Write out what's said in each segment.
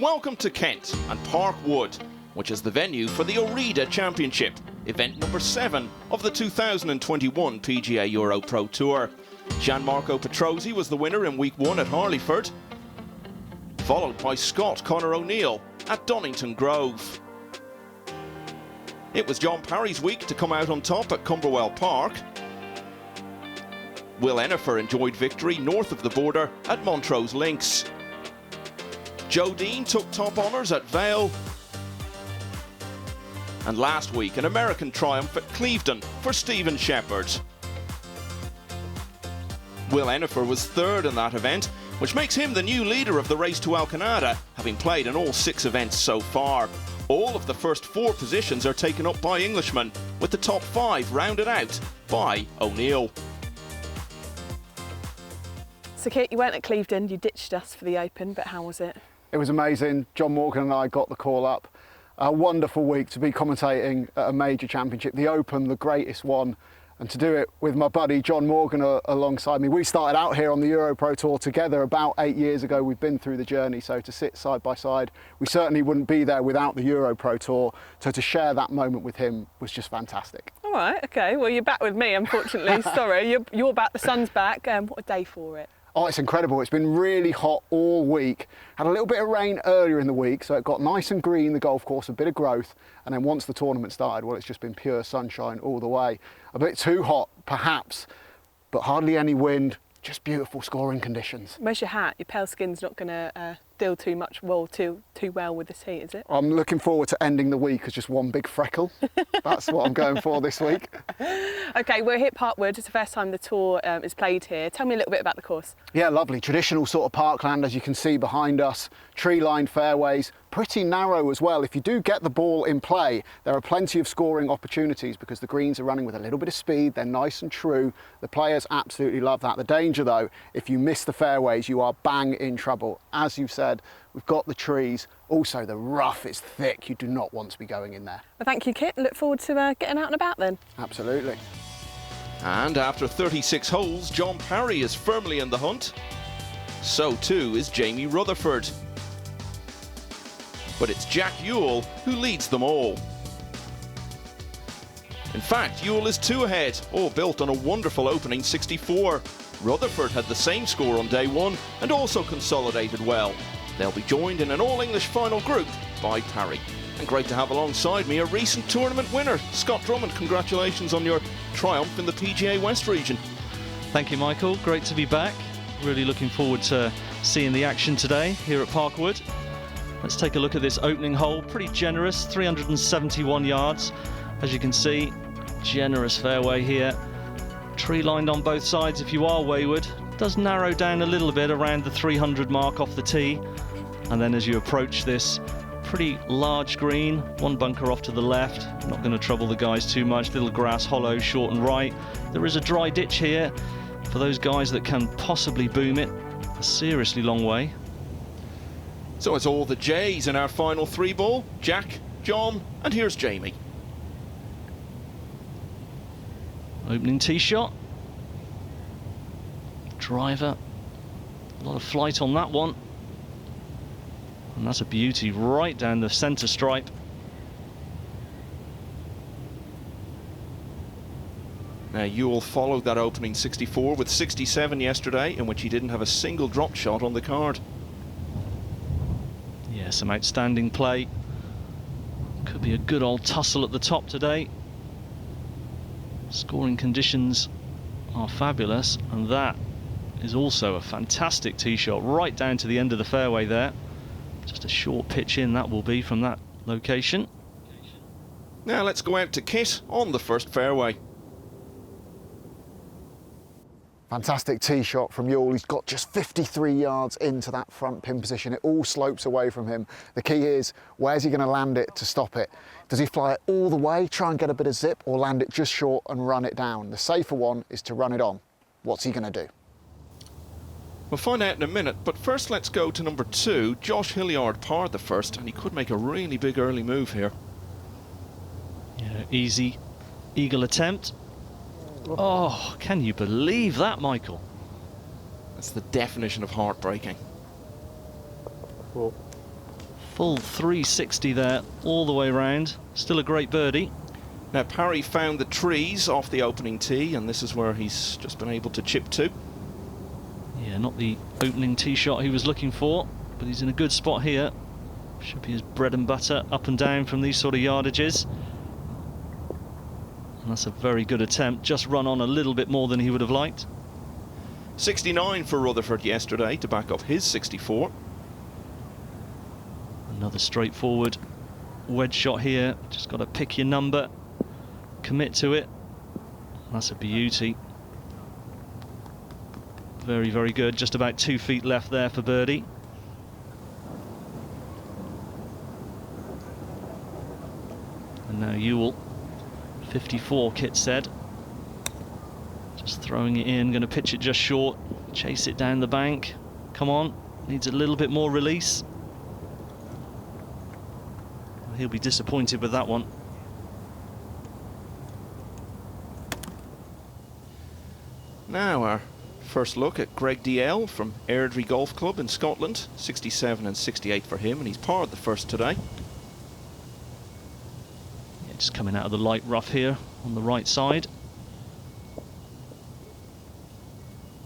Welcome to Kent and Park Wood, which is the venue for the ORIDA Championship, event number 7 of the 2021 PGA EuroPro Tour. Gianmarco Petrozzi was the winner in week 1 at Harleyford, followed by Scot Conor O'Neill at Donington Grove. It was John Parry's week to come out on top at Cumberwell Park. Will Enifer enjoyed victory north of the border at Montrose Links. Joe Dean took top honours at Vale. And last week, an American triumph at Clevedon for Stephen Shepherd. Will Enifer was third in that event, which makes him the new leader of the race to Alcanada, having played in all 6 events so far. All of the first 4 positions are taken up by Englishmen, with the top 5 rounded out by O'Neill. So Kit, you went at Clevedon, you ditched us for the Open, but how was it? It was amazing. John Morgan and I got the call up. A wonderful week to be commentating at a major championship, the Open, the greatest one, and to do it with my buddy John Morgan alongside me. We started out here on the EuroPro Tour together about 8 years ago. We've been through the journey, so to sit side by side, we certainly wouldn't be there without the EuroPro Tour. So to share that moment with him was just fantastic. All right, okay. Well, you're back with me, unfortunately. Sorry, you're back. The sun's back. What a day for it. Oh, it's incredible. It's been really hot all week. Had a little bit of rain earlier in the week, so it got nice and green, the golf course, a bit of growth. And then once the tournament started, well, it's just been pure sunshine all the way. A bit too hot, perhaps, but hardly any wind. Just beautiful scoring conditions. Where's your hat? Your pale skin's not going to deal too well with this heat, is it? I'm looking forward to ending the week as just one big freckle. That's what I'm going for this week. Okay, we're here at Parkwood. It's the first time the tour is played here. Tell me a little bit about the course. Yeah, lovely. Traditional sort of parkland, as you can see behind us. Tree-lined fairways, pretty narrow as well. If you do get the ball in play, there are plenty of scoring opportunities because the greens are running with a little bit of speed. They're nice and true. The players absolutely love that. The danger, though, if you miss the fairways, you are bang in trouble. As you've said, we've got the trees. Also, the rough is thick. You do not want to be going in there. Well, thank you, Kit. Look forward to getting out and about then. Absolutely. And after 36 holes, John Parry is firmly in the hunt. So too is Jamie Rutherford. But it's Jack Ewell who leads them all. In fact, Ewell is 2 ahead, all built on a wonderful opening 64. Rutherford had the same score on day 1 and also consolidated well. They'll be joined in an all-English final group by Parry. And great to have alongside me a recent tournament winner, Scott Drummond. Congratulations on your triumph in the PGA West region. Thank you, Michael. Great to be back. Really looking forward to seeing the action today here at Parkwood. Let's take a look at this opening hole. Pretty generous, 371 yards. As you can see, generous fairway here. Tree lined on both sides if you are wayward. Does narrow down a little bit around the 300 mark off the tee. And then as you approach this pretty large green, 1 bunker off to the left. Not going to trouble the guys too much. Little grass hollow, short and right. There is a dry ditch here for those guys that can possibly boom it a seriously long way. So it's all the J's in our final 3-ball. Jack, John, and here's Jamie. Opening tee shot. Driver. A lot of flight on that one. And that's a beauty right down the centre stripe. Now Ewell followed that opening 64 with 67 yesterday, in which he didn't have a single drop shot on the card. Yeah, some outstanding play. Could be a good old tussle at the top today. Scoring conditions are fabulous, and that is also a fantastic tee shot right down to the end of the fairway there. Just a short pitch in that will be from that location. Now let's go out to Kit on the first fairway. Fantastic tee shot from Ewell. He's got just 53 yards into that front pin position. It all slopes away from him. The key is, where's he going to land it to stop it? Does he fly it all the way, try and get a bit of zip, or land it just short and run it down? The safer one is to run it on. What's he going to do? We'll find out in a minute, but first let's go to number 2. Josh Hilliard parred the first, and he could make a really big early move here. Yeah, easy eagle attempt. Oh, can you believe that, Michael? That's the definition of heartbreaking. Full 360 there, all the way round. Still a great birdie. Now Parry found the trees off the opening tee, and this is where he's just been able to chip to. Yeah, not the opening tee shot he was looking for, but he's in a good spot here. Should be his bread and butter, up and down from these sort of yardages. And that's a very good attempt, just run on a little bit more than he would have liked. 69 for Rutherford yesterday to back up his 64. Another straightforward wedge shot here. Just got to pick your number, commit to it. That's a beauty. Very, very good. Just about 2 feet left there for birdie. And now Ewell, 54, Kit said. Just throwing it in, going to pitch it just short, chase it down the bank. Come on, needs a little bit more release. He'll be disappointed with that one. Now our first look at Greg DL from Airdrie Golf Club in Scotland. 67 and 68 for him, and he's parred the first today. Yeah, just coming out of the light rough here on the right side.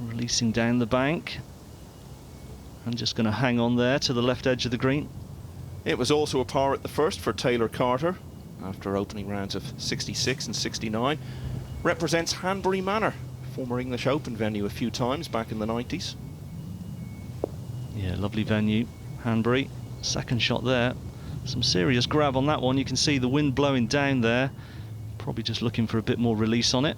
Releasing down the bank. And just going to hang on there to the left edge of the green. It was also a par at the first for Taylor Carter after opening rounds of 66 and 69. Represents Hanbury Manor, former English Open venue a few times back in the 90s. Yeah, lovely venue, Hanbury. Second shot there. Some serious grab on that one. You can see the wind blowing down there. Probably just looking for a bit more release on it.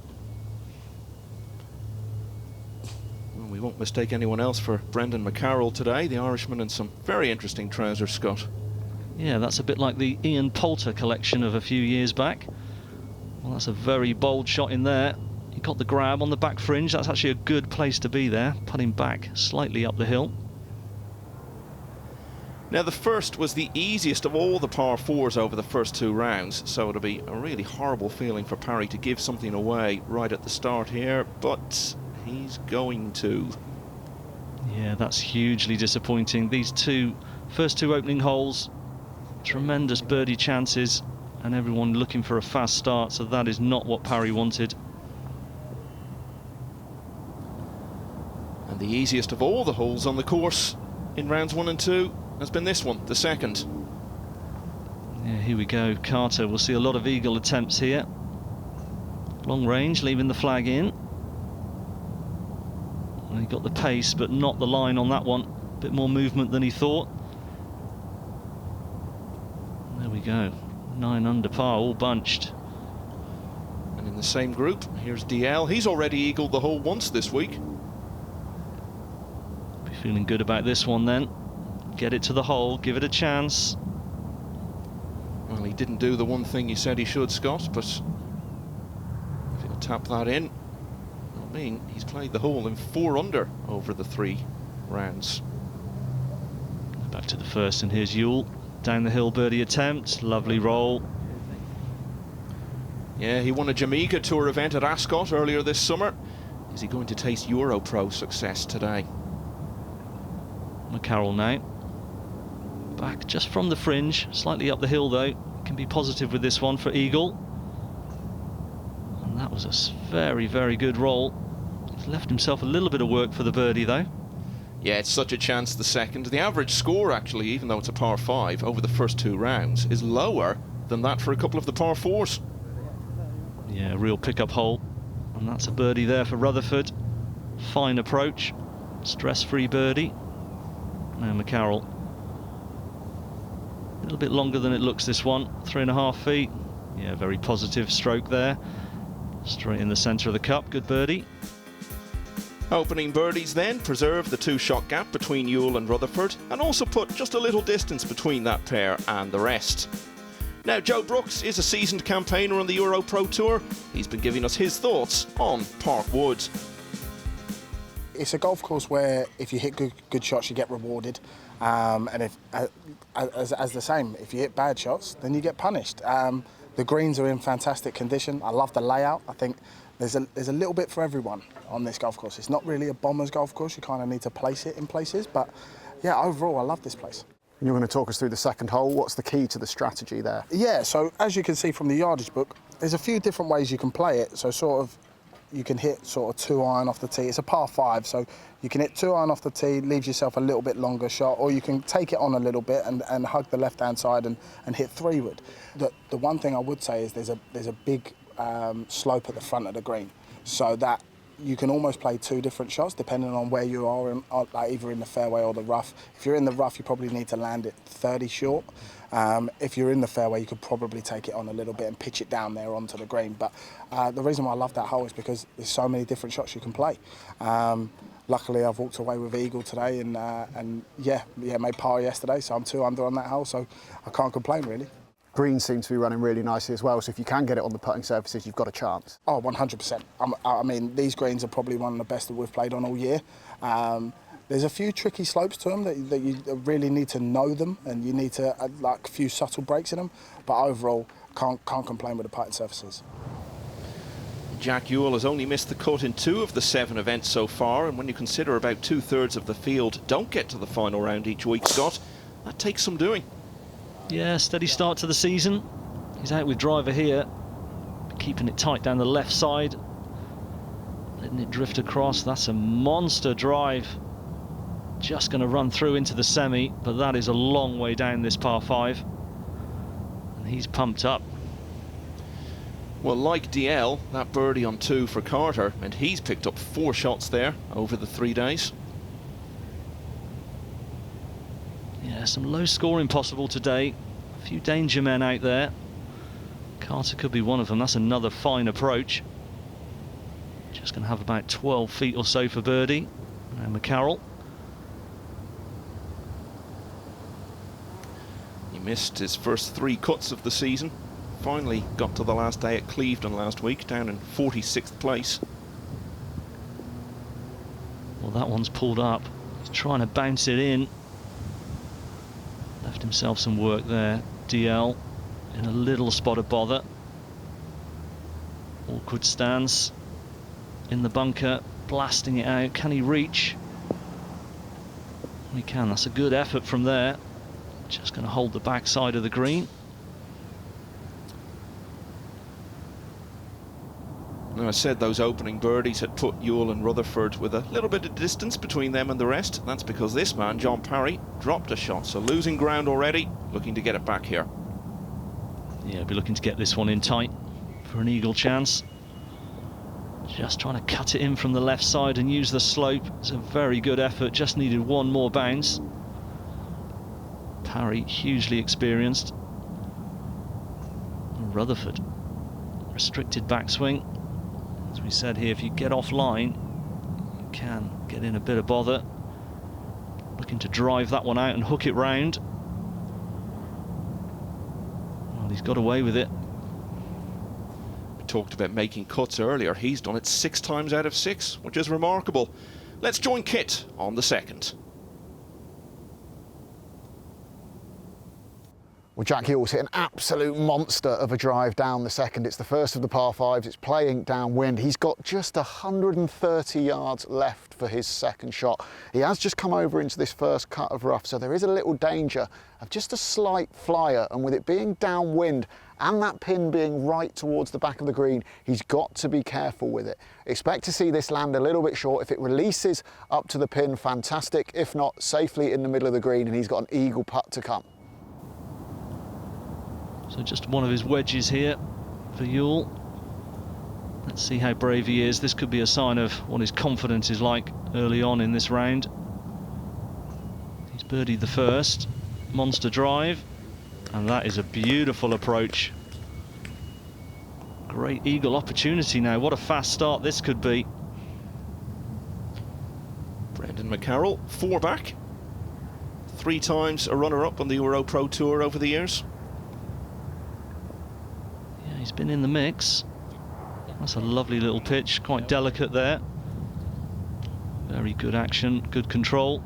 Well, we won't mistake anyone else for Brendan McCarroll today, the Irishman in some very interesting trousers, Scott. Yeah, that's a bit like the Ian Poulter collection of a few years back. Well, that's a very bold shot in there. He got the grab on the back fringe. That's actually a good place to be there. Putting back slightly up the hill. Now the first was the easiest of all the par fours over the first 2 rounds, so it'll be a really horrible feeling for Parry to give something away right at the start here, but he's going to. Yeah, that's hugely disappointing. These first two opening holes, tremendous birdie chances, and everyone looking for a fast start, so that is not what Parry wanted. And the easiest of all the holes on the course in rounds 1 and 2 has been this one, the second. Yeah, here we go. Carter will see a lot of eagle attempts here. Long range, leaving the flag in. And he got the pace, but not the line on that one. A bit more movement than he thought. There we go. 9 under par, all bunched. And in the same group, here's DL. He's already eagled the hole once this week. Be feeling good about this one then. Get it to the hole, give it a chance. Well, he didn't do the one thing he said he should, Scott, but if he'll tap that in, it'll mean he's played the hole in 4 under over the 3 rounds. Back to the first, and here's Ewell. Down the hill birdie attempt, lovely roll. Yeah, he won a Jamaica Tour event at Ascot earlier this summer. Is he going to taste EuroPro success today? McCarroll now. Back just from the fringe, slightly up the hill though. Can be positive with this one for eagle. And that was a very, very good roll. He's left himself a little bit of work for the birdie though. Yeah, it's such a chance the second. The average score, actually, even though it's a par 5 over the first 2 rounds, is lower than that for a couple of the par 4s. Yeah, a real pickup hole. And that's a birdie there for Rutherford. Fine approach. Stress-free birdie. Now McCarroll. A little bit longer than it looks, this one. 3.5 feet. Yeah, very positive stroke there. Straight in the centre of the cup. Good birdie. Opening birdies then preserve the 2-shot gap between Ewell and Rutherford, and also put just a little distance between that pair and the rest. Now, Joe Brooks is a seasoned campaigner on the EuroPro Tour. He's been giving us his thoughts on Park Wood. It's a golf course where if you hit good shots, you get rewarded, and if as the same, if you hit bad shots, then you get punished. The greens are in fantastic condition. I love the layout. I think there's a little bit for everyone on this golf course. It's not really a bomber's golf course. You kind of need to place it in places, but yeah, overall, I love this place. And you're going to talk us through the second hole. What's the key to the strategy there? Yeah, so as you can see from the yardage book, there's a few different ways you can play it. So sort of, you can hit sort of 2-iron off the tee. It's a par 5, so you can hit 2-iron off the tee, leaves yourself a little bit longer shot, or you can take it on a little bit and hug the left-hand side and hit 3-wood. The one thing I would say is there's a big slope at the front of the green, so that you can almost play 2 different shots depending on where you are, like either in the fairway or the rough. If you're in the rough, you probably need to land it 30 short. If you're in the fairway, you could probably take it on a little bit and pitch it down there onto the green. But the reason why I love that hole is because there's so many different shots you can play. Luckily, I've walked away with eagle today and made par yesterday, so I'm 2 under on that hole, so I can't complain really. Greens seem to be running really nicely as well, so if you can get it on the putting surfaces, you've got a chance. Oh, 100%. I mean, these greens are probably one of the best that we've played on all year. There's a few tricky slopes to them that you really need to know them, and you need to like a few subtle breaks in them. But overall, can't complain with the putting surfaces. Jack Ewell has only missed the cut in 2 of the 7 events so far, and when you consider about 2/3 of the field don't get to the final round each week, Scott, that takes some doing. Yeah, steady start to the season. He's out with driver here, keeping it tight down the left side, letting it drift across. That's a monster drive. Just going to run through into the semi, but that is a long way down this par 5. And he's pumped up. Well, like DL, that birdie on 2 for Carter, and he's picked up 4 shots there over the 3 days. Yeah, some low scoring possible today. A few danger men out there. Carter could be one of them. That's another fine approach. Just going to have about 12 feet or so for birdie. And McCarroll. He missed his first 3 cuts of the season. Finally got to the last day at Clevedon last week, down in 46th place. Well, that one's pulled up. He's trying to bounce it in. Left himself some work there. DL in a little spot of bother. Awkward stance in the bunker, blasting it out. Can he reach? He can. That's a good effort from there. Just going to hold the backside of the green. Now, I said those opening birdies had put Ewell and Rutherford with a little bit of distance between them and the rest. That's because this man, John Parry, dropped a shot, so losing ground already, looking to get it back here. Yeah, be looking to get this one in tight for an eagle chance. Just trying to cut it in from the left side and use the slope. It's a very good effort, just needed one more bounce. Parry, hugely experienced. And Rutherford, restricted backswing. As we said here, if you get offline, you can get in a bit of bother. Looking to drive that one out and hook it round. Well, he's got away with it. We talked about making cuts earlier. He's done it 6 times out of 6, which is remarkable. Let's join Kit on the second. Well, Jack Ewell's hit an absolute monster of a drive down the second. It's the first of the par 5s. It's playing downwind. He's got just 130 yards left for his second shot. He has just come over into this first cut of rough, so there is a little danger of just a slight flyer. And with it being downwind and that pin being right towards the back of the green, he's got to be careful with it. Expect to see this land a little bit short. If it releases up to the pin, fantastic. If not, safely in the middle of the green, and he's got an eagle putt to come. So just one of his wedges here for Ewell. Let's see how brave he is. This could be a sign of what his confidence is like early on in this round. He's birdied the first. Monster drive. And that is a beautiful approach. Great eagle opportunity now. What a fast start this could be. Brendan McCarroll, 4 back. 3 times a runner-up on the EuroPro Tour over the years. He's been in the mix. That's a lovely little pitch, quite delicate there. Very good action, good control.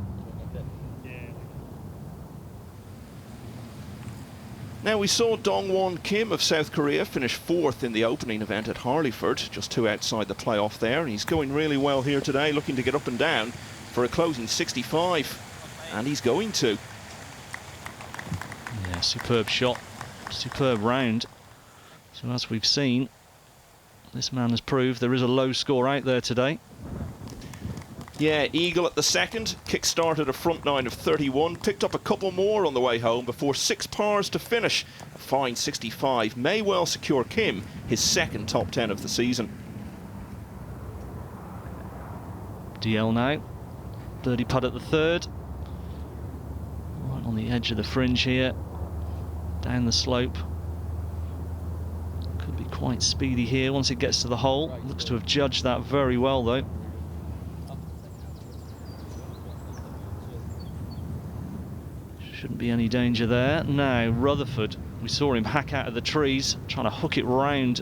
Now, we saw Dong-Won Kim of South Korea finish 4th in the opening event at Harleyford, just 2 outside the playoff there. And he's going really well here today, looking to get up and down for a closing 65. And he's going to. Superb shot, superb round. So as we've seen, this man has proved there is a low score out there today. Yeah, eagle at the second, kick-started a front nine of 31, picked up a couple more on the way home before 6 pars to finish. A fine 65 may well secure Kim his second top 10 of the season. DL now, birdie putt at the third. Right on the edge of the fringe here, down the slope. Could be quite speedy here once it gets to the hole. Looks to have judged that very well though. Shouldn't be any danger there. Now Rutherford, we saw him hack out of the trees, trying to hook it round,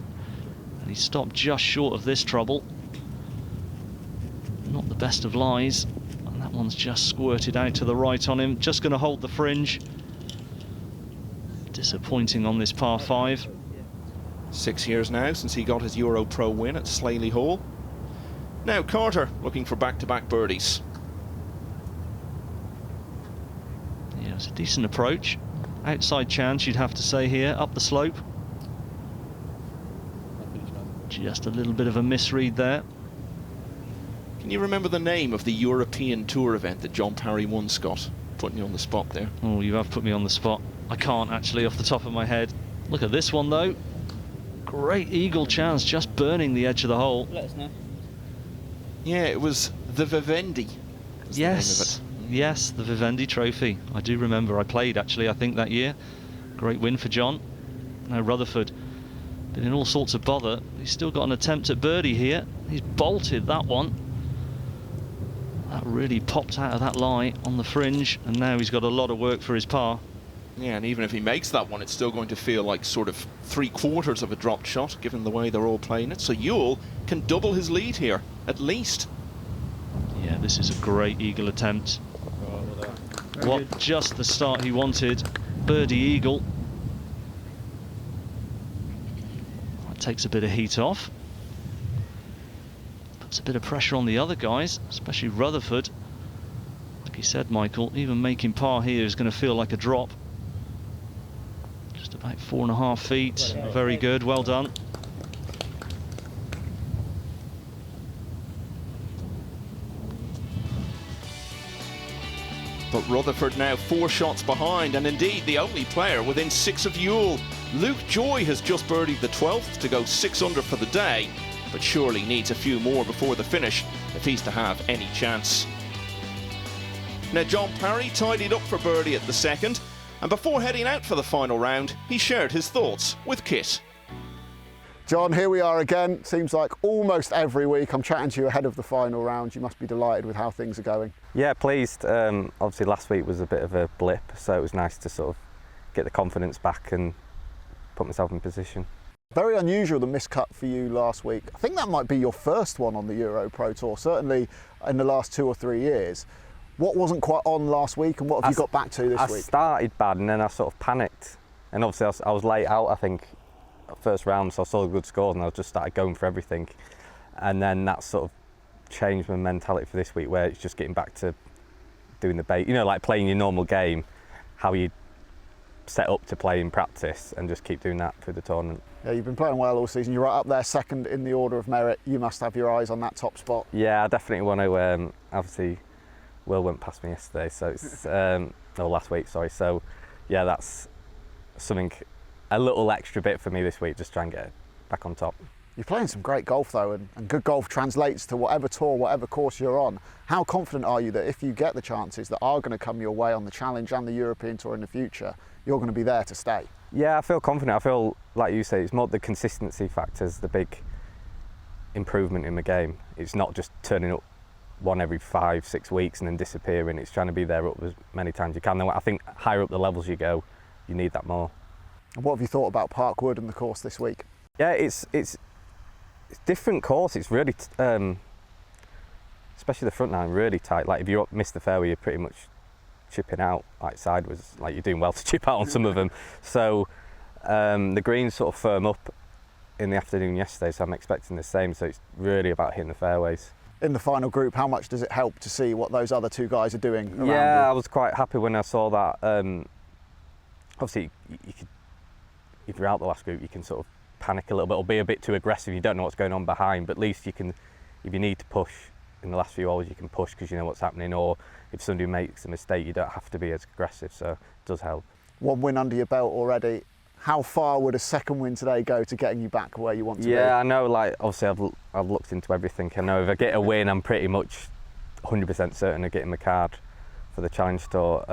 and he stopped just short of this trouble. Not the best of lies, and that one's just squirted out to the right on him. Just going to hold the fringe. Disappointing on this par 5. 6 years now since he got his EuroPro win at Slaley Hall. Now Carter looking for back-to-back birdies. Yeah, it's a decent approach. Outside chance, you'd have to say here, up the slope. Just a little bit of a misread there. Can you remember the name of the European Tour event that John Parry won, Scott? Putting you on the spot there. Oh, you have put me on the spot. I can't actually off the top of my head. Look at this one though. Great eagle chance, just burning the edge of the hole. Let us know. Yeah, it was the Vivendi. Yes, yes, the Vivendi Trophy. I do remember. I played actually, I think, that year. Great win for John. Now Rutherford, been in all sorts of bother. He's still got an attempt at birdie here. He's bolted that one. That really popped out of that lie on the fringe, and now he's got a lot of work for his par. Yeah, and even if he makes that one, it's still going to feel like sort of 3/4 of a dropped shot, given the way they're all playing it. So Ewell can double his lead here, at least. Yeah, this is a great eagle attempt. What, just the start he wanted. Birdie eagle. That takes a bit of heat off. Puts a bit of pressure on the other guys, especially Rutherford. Like you said, Michael, even making par here is going to feel like a drop. Just about 4.5 feet. Very good, well done. But Rutherford now 4 shots behind, and indeed the only player within 6 of Ewell. Luke Joy has just birdied the 12th to go 6 under for the day, but surely needs a few more before the finish if he's to have any chance. Now John Parry tidied up for birdie at the second, and before heading out for the final round, he shared his thoughts with Kit. John, here we are again. Seems like almost every week I'm chatting to you ahead of the final round. You must be delighted with how things are going. Yeah, pleased. Obviously last week was a bit of a blip, so it was nice to sort of get the confidence back and put myself in position. Very unusual, the miscut for you last week. I think that might be your first one on the EuroPro Tour, certainly in the last 2 or 3 years. What wasn't quite on last week, and what have you got back to this week? I started bad and then I sort of panicked. And obviously I was late out, I think, first round, so I saw the good scores and I just started going for everything. And then that sort of changed my mentality for this week, where it's just getting back to doing the bait, you know, like playing your normal game, how you set up to play in practice, and just keep doing that through the tournament. Yeah, you've been playing well all season. You're right up there, second in the order of merit. You must have your eyes on that top spot. Yeah, I definitely want to. Obviously, Will went past me yesterday, so it's no, last week, sorry. So, yeah, that's something, a little extra bit for me this week, just try and get back on top. You're playing some great golf though, and good golf translates to whatever tour, whatever course you're on. How confident are you that if you get the chances that are going to come your way on the Challenge and the European Tour in the future, you're going to be there to stay? Yeah, I feel confident. I feel, like you say, it's more the consistency factors, the big improvement in the game. It's not just turning up one every 5-6 weeks and then disappearing. It's trying to be there up as many times as you can. I think higher up the levels you go, you need that more. And what have you thought about Parkwood and the course this week? Yeah, it's different course. It's really, especially the front nine, really tight. Like if you miss the fairway, you're pretty much chipping out like sideways. Like you're doing well to chip out on some of them. So the greens sort of firm up in the afternoon yesterday, so I'm expecting the same. So it's really about hitting the fairways. In the final group, how much does it help to see what those other 2 guys are doing around you? Yeah, I was quite happy when I saw that obviously you could, if you're out the last group, you can sort of panic a little bit or be a bit too aggressive. You don't know what's going on behind, but at least you can, if you need to push in the last few holes, you can push because you know what's happening, or if somebody makes a mistake, you don't have to be as aggressive, so it does help. One win under your belt already. How far would a second win today go to getting you back where you want to be? Yeah, I know, like, obviously I've looked into everything. I know if I get a win, I'm pretty much 100% certain of getting my card for the Challenge Tour.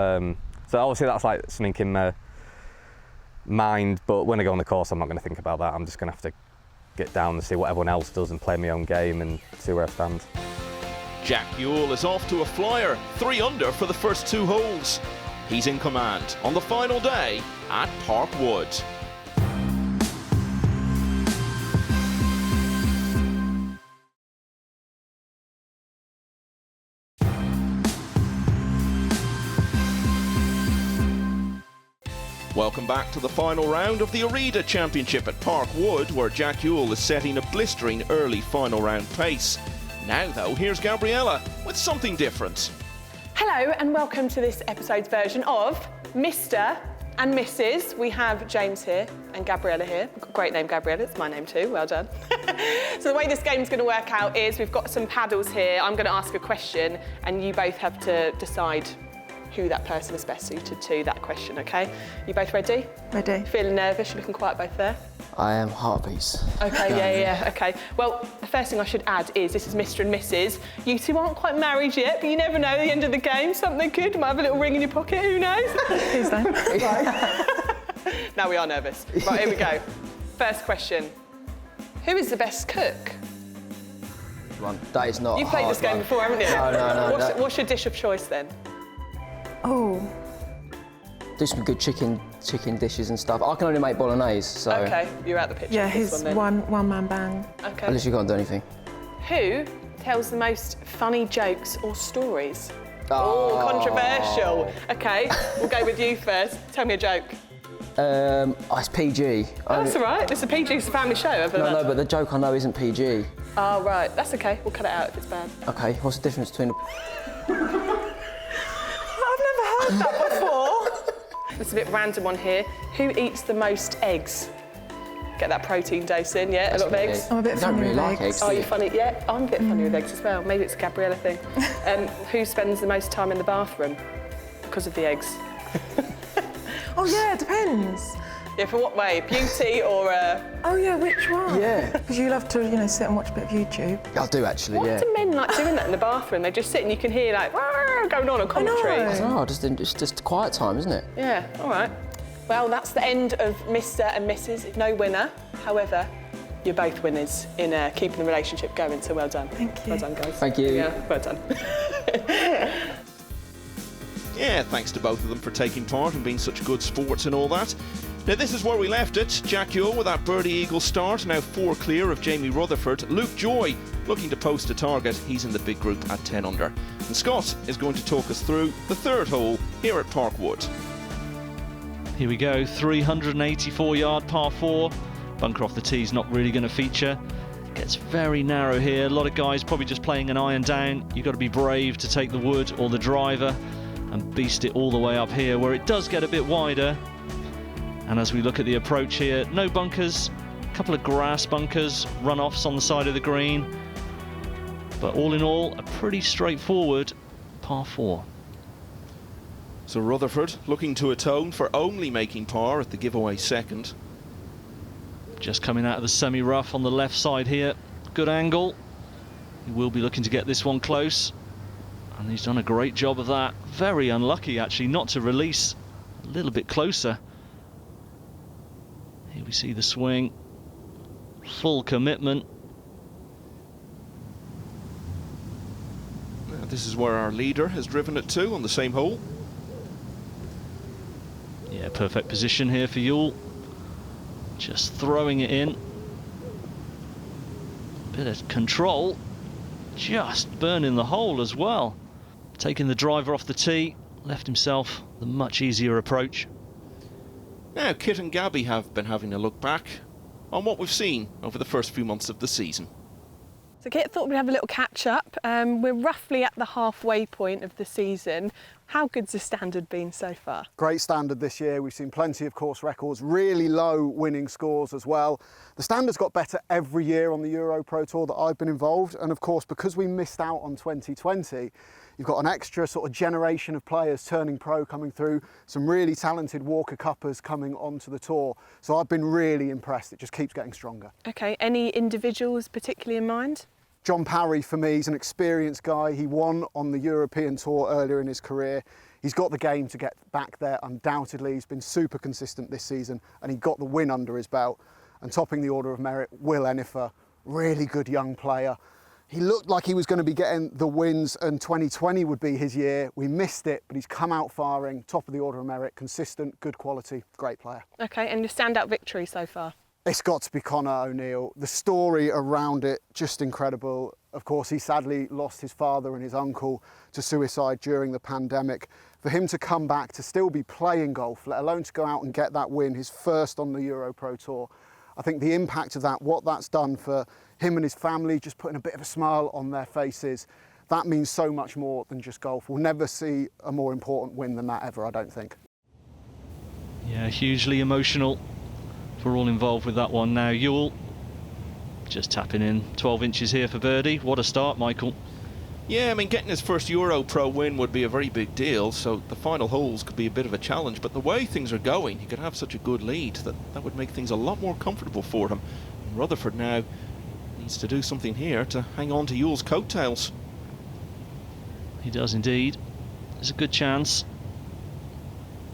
So obviously that's like something in my mind, but when I go on the course, I'm not going to think about that. I'm just going to have to get down and see what everyone else does and play my own game and see where I stand. Jack Ewell is off to a flyer, 3 under for the first 2 holes. He's in command on the final day at Park Wood. Welcome back to the final round of the ORIDA Championship at Park Wood, where Jack Ewell is setting a blistering early final round pace. Now though, here's Gabriella with something different. Hello and welcome to this episode's version of Mr. and Mrs. We have James here and Gabriella here. We've got a great name, Gabriella. It's my name too. Well done. So the way this game's going to work out is we've got some paddles here. I'm going to ask a question and you both have to decide who that person is best suited to that question, okay? You both ready? Ready. Feeling nervous? You're looking quiet both there. I am heartbeats. Okay, yeah, okay. Well, the first thing I should add is this is Mr. and Mrs. You two aren't quite married yet, but you never know, at the end of the game, something good. Might have a little ring in your pocket, who knows? Please don't. Now we are nervous. Right, here we go. First question. Who is the best cook? One. That is not You've played this game before, haven't you? No. What's your dish of choice then? Oh, Do some good chicken dishes and stuff. I can only make bolognese, so Okay, you're out the picture. yeah, for this his one then. one man bang. Okay. at least you can't do anything. Who tells the most funny jokes or stories? Oh, controversial. Okay, we'll go with you first. Tell me a joke. It's PG. That's all right. It's a PG, it's a family show. No, but the joke I know isn't PG. Oh, right. That's okay. We'll cut it out if it's bad. Okay, what's the difference between I've never heard that before. It's a bit random one here. Who eats the most eggs? Get that protein dose in, yeah? A lot of eggs? I'm a bit I don't funny really with like eggs. Oh, do you're you? funny? Yeah, I'm a bit funny with eggs as well. Maybe it's a Gabriella thing. Who spends the most time in the bathroom because of the eggs? Oh yeah, it depends. Yeah, for what way? Beauty or... Oh yeah, which one? Yeah. Because you love to, sit and watch a bit of YouTube. I do actually, What yeah. do men like doing that in the bathroom? They just sit and you can hear like going on a commentary. know. I don't know, it's just quiet time, isn't it? Yeah, all right. Well, that's the end of Mr. and Mrs. No winner. However, you're both winners in keeping the relationship going, so well done. Thank you. Well done, guys. Thank you. Yeah, well done. Yeah, thanks to both of them for taking part and being such good sports and all that. Now this is where we left it. Jack Ewell with that birdie eagle start, now 4 clear of Jamie Rutherford. Luke Joy looking to post a target. He's in the big group at 10 under. And Scott is going to talk us through the 3rd hole here at Park Wood. Here we go, 384-yard par 4. Bunker off the tee's not really going to feature. Gets very narrow here. A lot of guys probably just playing an iron down. You've got to be brave to take the wood or the driver and beast it all the way up here, where it does get a bit wider. And as we look at the approach here, no bunkers, a couple of grass bunkers, runoffs on the side of the green. But all in all, a pretty straightforward par 4. So Rutherford looking to atone for only making par at the giveaway 2nd. Just coming out of the semi-rough on the left side here. Good angle. He will be looking to get this one close. And he's done a great job of that. Very unlucky, actually, not to release a little bit closer. Here we see the swing. Full commitment. Now, this is where our leader has driven it to on the same hole. Yeah, perfect position here for Ewell. Just throwing it in. Bit of control. Just burning the hole as well. Taking the driver off the tee, left himself the much easier approach. Now, Kit and Gabby have been having a look back on what we've seen over the first few months of the season. So Kit, thought we'd have a little catch up. We're roughly at the halfway point of the season. How good's the standard been so far? Great standard this year. We've seen plenty of course records, really low winning scores as well. The standard's got better every year on the EuroPro Tour that I've been involved, and of course because we missed out on 2020, you've got an extra sort of generation of players turning pro coming through, some really talented Walker Cuppers coming onto the tour. So I've been really impressed. It just keeps getting stronger. Okay, any individuals particularly in mind? John Parry, for me, he's an experienced guy. He won on the European Tour earlier in his career. He's got the game to get back there, undoubtedly. He's been super consistent this season, and he got the win under his belt. And topping the order of merit, Will Enifer, really good young player. He looked like he was going to be getting the wins and 2020 would be his year. We missed it, but he's come out firing, top of the order of merit, consistent, good quality, great player. Okay, and your standout victory so far? It's got to be Conor O'Neill. The story around it, just incredible. Of course, he sadly lost his father and his uncle to suicide during the pandemic. For him to come back, to still be playing golf, let alone to go out and get that win, his first on the EuroPro Tour, I think the impact of that, what that's done for him and his family, just putting a bit of a smile on their faces, that means so much more than just golf. We'll never see a more important win than that ever, I don't think. Yeah, hugely emotional for all involved with that one. Now Ewell just tapping in 12 inches here for birdie. What a start, Michael. Yeah, I mean, getting his first EuroPro win would be a very big deal, so the final holes could be a bit of a challenge, but the way things are going, he could have such a good lead that would make things a lot more comfortable for him. And Rutherford now needs to do something here to hang on to Ewell's coattails. He does indeed. There's a good chance.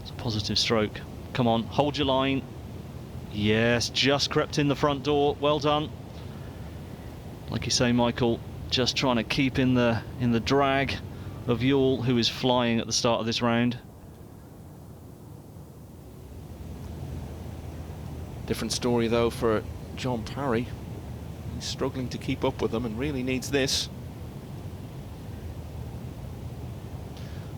It's a positive stroke. Come on, hold your line. Yes, just crept in the front door. Well done. Like you say, Michael, just trying to keep in the drag of Ewell, who is flying at the start of this round. Different story though for John Parry. He's struggling to keep up with them and really needs this.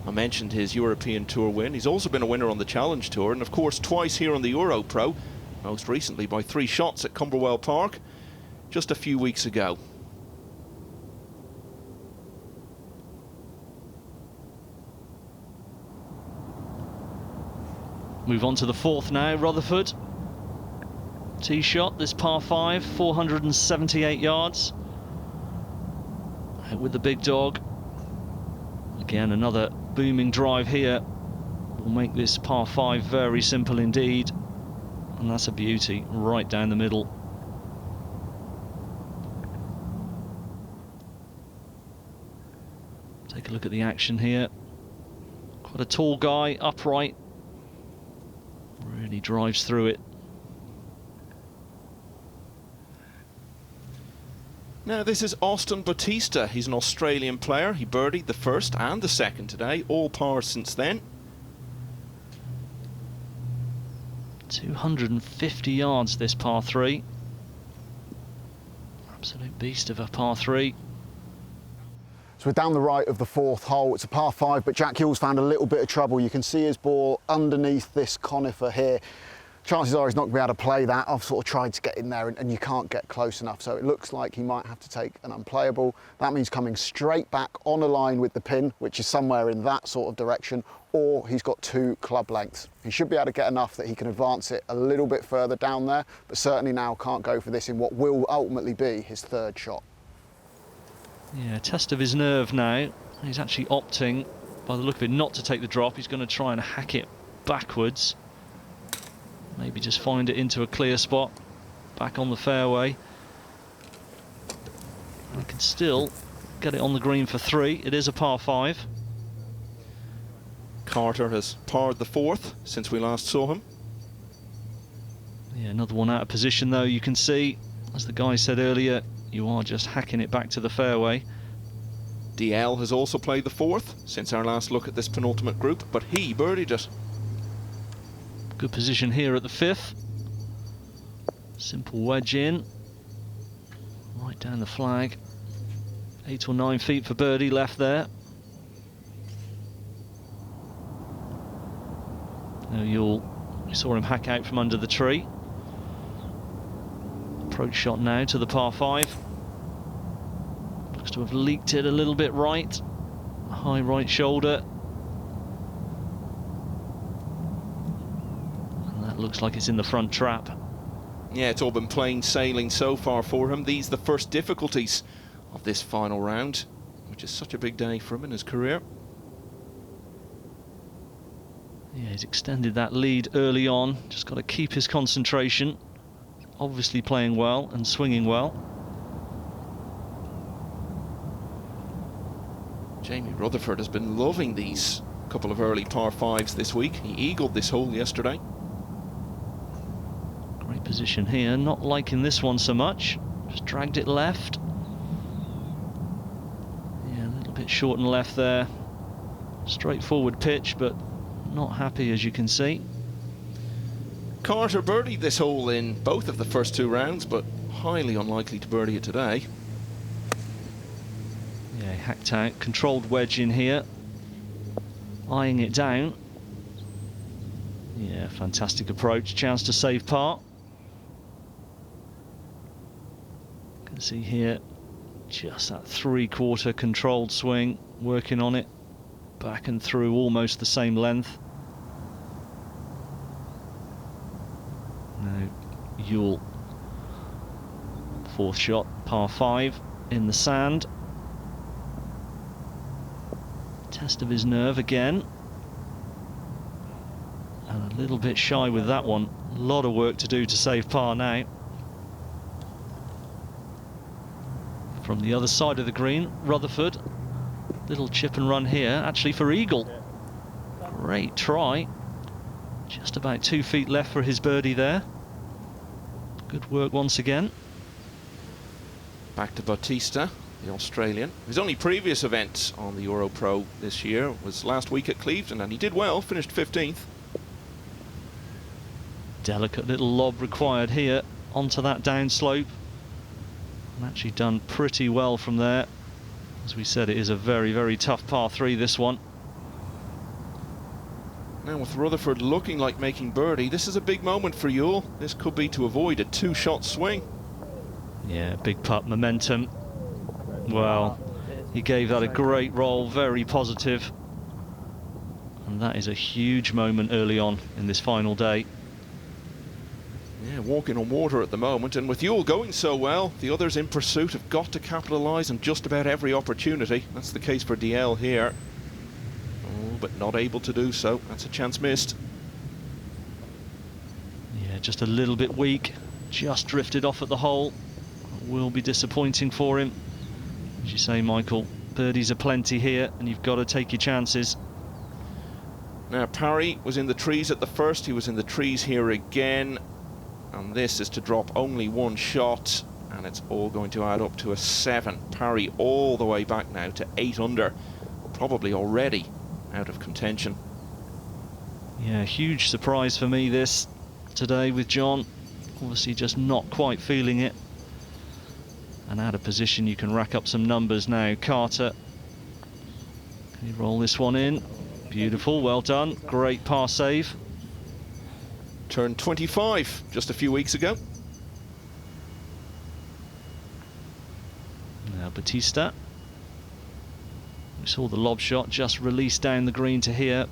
I mentioned his European Tour win. He's also been a winner on the Challenge Tour, and of course twice here on the EuroPro, most recently by 3 shots at Cumberwell Park just a few weeks ago. Move on to the 4th now, Rutherford. Tee shot, this par 5, 478 yards. Out with the big dog. Again, another booming drive here will make this par 5 very simple indeed. And that's a beauty, right down the middle. Take a look at the action here. Quite a tall guy, upright. Really drives through it. Now this is Austin Bautista. He's an Australian player. He birdied the first and the second today, all pars since then. 250 yards this par 3. Absolute beast of a par 3. So we're down the right of the 4th hole. It's a par 5, but Jack Hill's found a little bit of trouble. You can see his ball underneath this conifer here. Chances are he's not going to be able to play that. I've sort of tried to get in there and you can't get close enough. So it looks like he might have to take an unplayable. That means coming straight back on a line with the pin, which is somewhere in that sort of direction, or he's got 2 club lengths. He should be able to get enough that he can advance it a little bit further down there, but certainly now can't go for this in what will ultimately be his 3rd shot. Yeah, test of his nerve now. He's actually opting, by the look of it, not to take the drop. He's going to try and hack it backwards. Maybe just find it into a clear spot, back on the fairway. He can still get it on the green for 3. It is a par 5. Carter has parred the 4th since we last saw him. Yeah, another one out of position though. You can see, as the guy said earlier, you are just hacking it back to the fairway. DL has also played the 4th since our last look at this penultimate group, but he birdied it. Good position here at the 5th. Simple wedge in. Right down the flag. 8 or 9 feet for birdie left there. Now we saw him hack out from under the tree. Approach shot now to the par 5. to have leaked it a little bit right. High right shoulder. And that looks like it's in the front trap. Yeah, it's all been plain sailing so far for him. These are the first difficulties of this final round, which is such a big day for him in his career. Yeah, he's extended that lead early on. Just got to keep his concentration. Obviously playing well and swinging well. Jamie Rutherford has been loving these couple of early par fives this week. He eagled this hole yesterday. Great position here. Not liking this one so much. Just dragged it left. Yeah, a little bit short and left there. Straightforward pitch, but not happy, as you can see. Carter birdied this hole in both of the first two rounds, but highly unlikely to birdie it today. Yeah, hacked out, controlled wedge in here, eyeing it down. Yeah, fantastic approach, chance to save par. You can see here, just that three-quarter controlled swing, working on it, back and through almost the same length. Now, Yule, fourth shot, par 5 in the sand. Test of his nerve again. And a little bit shy with that one. A lot of work to do to save par now. From the other side of the green, Rutherford. Little chip and run here, actually for eagle. Great try. Just about 2 feet left for his birdie there. Good work once again. Back to Bautista, the Australian. His only previous event on the EuroPro this year was last week at Clevedon, and he did well, finished 15th. Delicate little lob required here onto that downslope. And actually done pretty well from there. As we said, it is a very, very tough par 3, this one. Now with Rutherford looking like making birdie, this is a big moment for Yule. This could be to avoid a 2-shot swing. Yeah, big putt, momentum. Well, he gave that a great roll, very positive. And that is a huge moment early on in this final day. Yeah, walking on water at the moment, and with Yule going so well, the others in pursuit have got to capitalise on just about every opportunity. That's the case for DL here. Oh, but not able to do so. That's a chance missed. Yeah, just a little bit weak. Just drifted off at the hole. Will be disappointing for him. As you say, Michael, birdies are plenty here, and you've got to take your chances. Now, Parry was in the trees at the first. He was in the trees here again. And this is to drop only 1 shot, and it's all going to add up to a 7. Parry all the way back now to 8 under, probably already out of contention. Yeah, huge surprise for me this today with John. Obviously just not quite feeling it. And out of position, you can rack up some numbers now. Carter, can you roll this one in? Beautiful, well done. Great par save. Turned 25 just a few weeks ago. Now Bautista. We saw the lob shot just released down the green to here.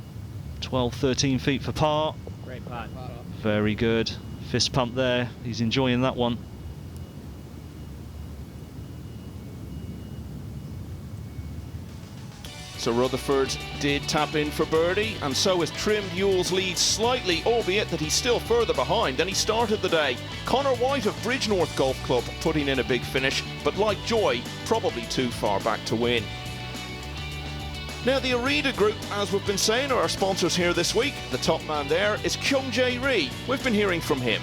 12, 13 feet for par. Great putt. Very good. Fist pump there. He's enjoying that one. So Rutherford did tap in for birdie, and so has trimmed Yule's lead slightly, albeit that he's still further behind than he started the day. Connor White of Bridgenorth Golf Club putting in a big finish, but like Joy, probably too far back to win. Now the ORIDA group, as we've been saying, are our sponsors here this week. The top man there is Kyung Jae Ri. We've been hearing from him.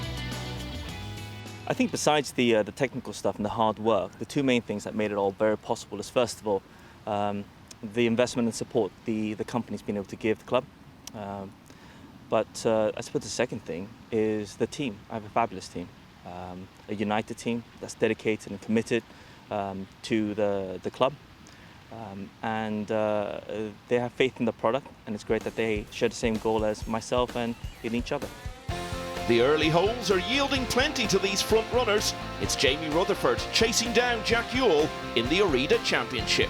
I think besides the technical stuff and the hard work, the two main things that made it all very possible is, first of all, the investment and support the company's been able to give the club. But I suppose the second thing is the team. I have a fabulous team, a united team that's dedicated and committed to the club. And they have faith in the product, and it's great that they share the same goal as myself and in each other. The early holes are yielding plenty to these front runners. It's Jamie Rutherford chasing down Jack Ewell in the ORIDA Championship.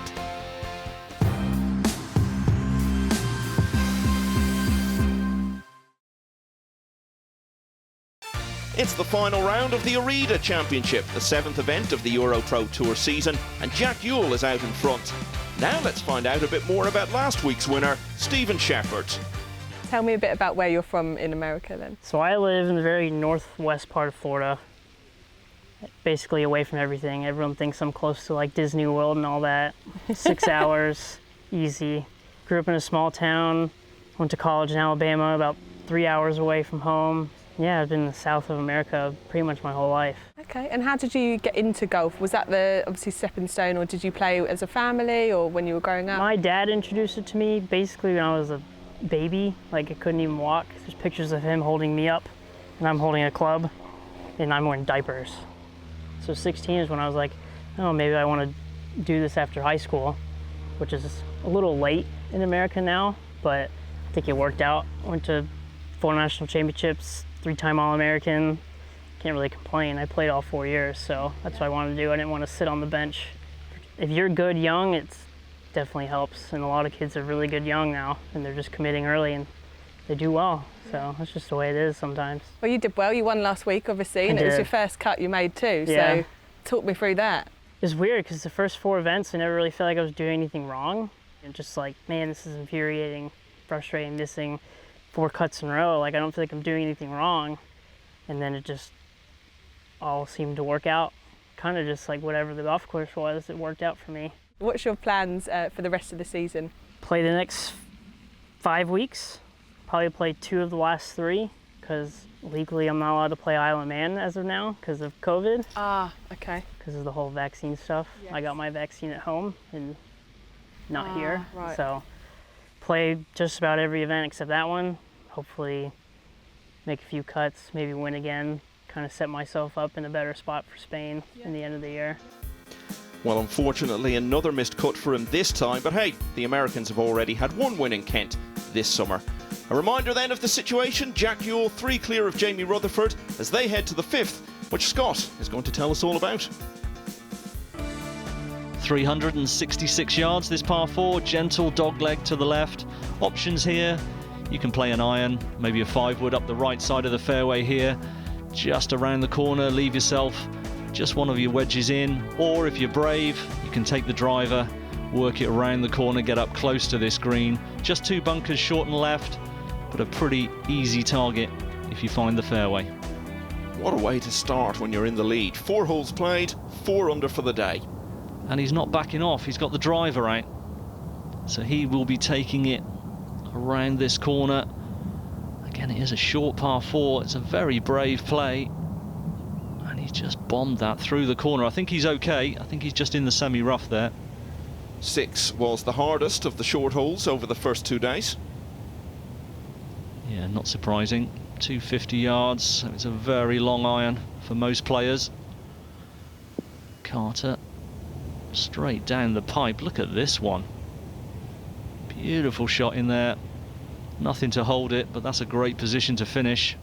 It's the final round of the ORIDA Championship, the 7th event of the EuroPro Tour season, and Jack Ewell is out in front. Now let's find out a bit more about last week's winner, Stephen Shepherd. Tell me a bit about where you're from in America then. So I live in the very northwest part of Florida, basically away from everything. Everyone thinks I'm close to like Disney World and all that. 6 hours, easy. Grew up in a small town, went to college in Alabama, about 3 hours away from home. Yeah, I've been in the south of America pretty much my whole life. Okay, and how did you get into golf? Was that the obviously stepping stone, or did you play as a family or when you were growing up? My dad introduced it to me basically when I was a baby, like I couldn't even walk. There's pictures of him holding me up and I'm holding a club and I'm wearing diapers. So 16 is when I was like, oh, maybe I want to do this after high school, which is a little late in America now, but I think it worked out. Went to 4 national championships, 3-time All-American. Can't really complain. I played all 4 years, so that's what I wanted to do. I didn't want to sit on the bench. If you're good young, it definitely helps. And a lot of kids are really good young now, and they're just committing early and they do well. So that's just the way it is sometimes. Well, you did well. You won last week, obviously, and it was your first cut you made too. Yeah. So talk me through that. It's weird because the first 4 events, I never really felt like I was doing anything wrong. And just like, man, this is infuriating, frustrating, missing 4 cuts in a row. Like, I don't feel like I'm doing anything wrong. And then it just all seemed to work out. Kind of just like whatever the golf course was, it worked out for me. What's your plans for the rest of the season? Play the next 5 weeks. Probably play 2 of the last 3 because legally I'm not allowed to play Isle of Man as of now because of COVID. Ah, okay. Because of the whole vaccine stuff. Yes. I got my vaccine at home and not here. Right. So play just about every event except that one. Hopefully make a few cuts, maybe win again, kind of set myself up in a better spot for Spain in the end of the year. Well, unfortunately, another missed cut for him this time, but hey, the Americans have already had 1 win in Kent this summer. A reminder then of the situation: Jack Ewell 3 clear of Jamie Rutherford as they head to the 5th, which Scott is going to tell us all about. 366 yards this par 4, gentle dogleg to the left. Options here: you can play an iron, maybe a 5-wood up the right side of the fairway here, just around the corner, leave yourself just one of your wedges in, or if you're brave, you can take the driver, work it around the corner, get up close to this green. Just 2 bunkers short and left, but a pretty easy target if you find the fairway. What a way to start when you're in the lead. 4 holes played, 4 under for the day. And he's not backing off, he's got the driver out. So he will be taking it around this corner. Again, it is a short par 4, it's a very brave play. And he's just bombed that through the corner. I think he's okay, I think he's just in the semi-rough there. 6 was the hardest of the short holes over the first 2 days. Yeah, not surprising. 250 yards, so it's a very long iron for most players. Carter, straight down the pipe. Look at this one. Beautiful shot in there. Nothing to hold it, but that's a great position to finish.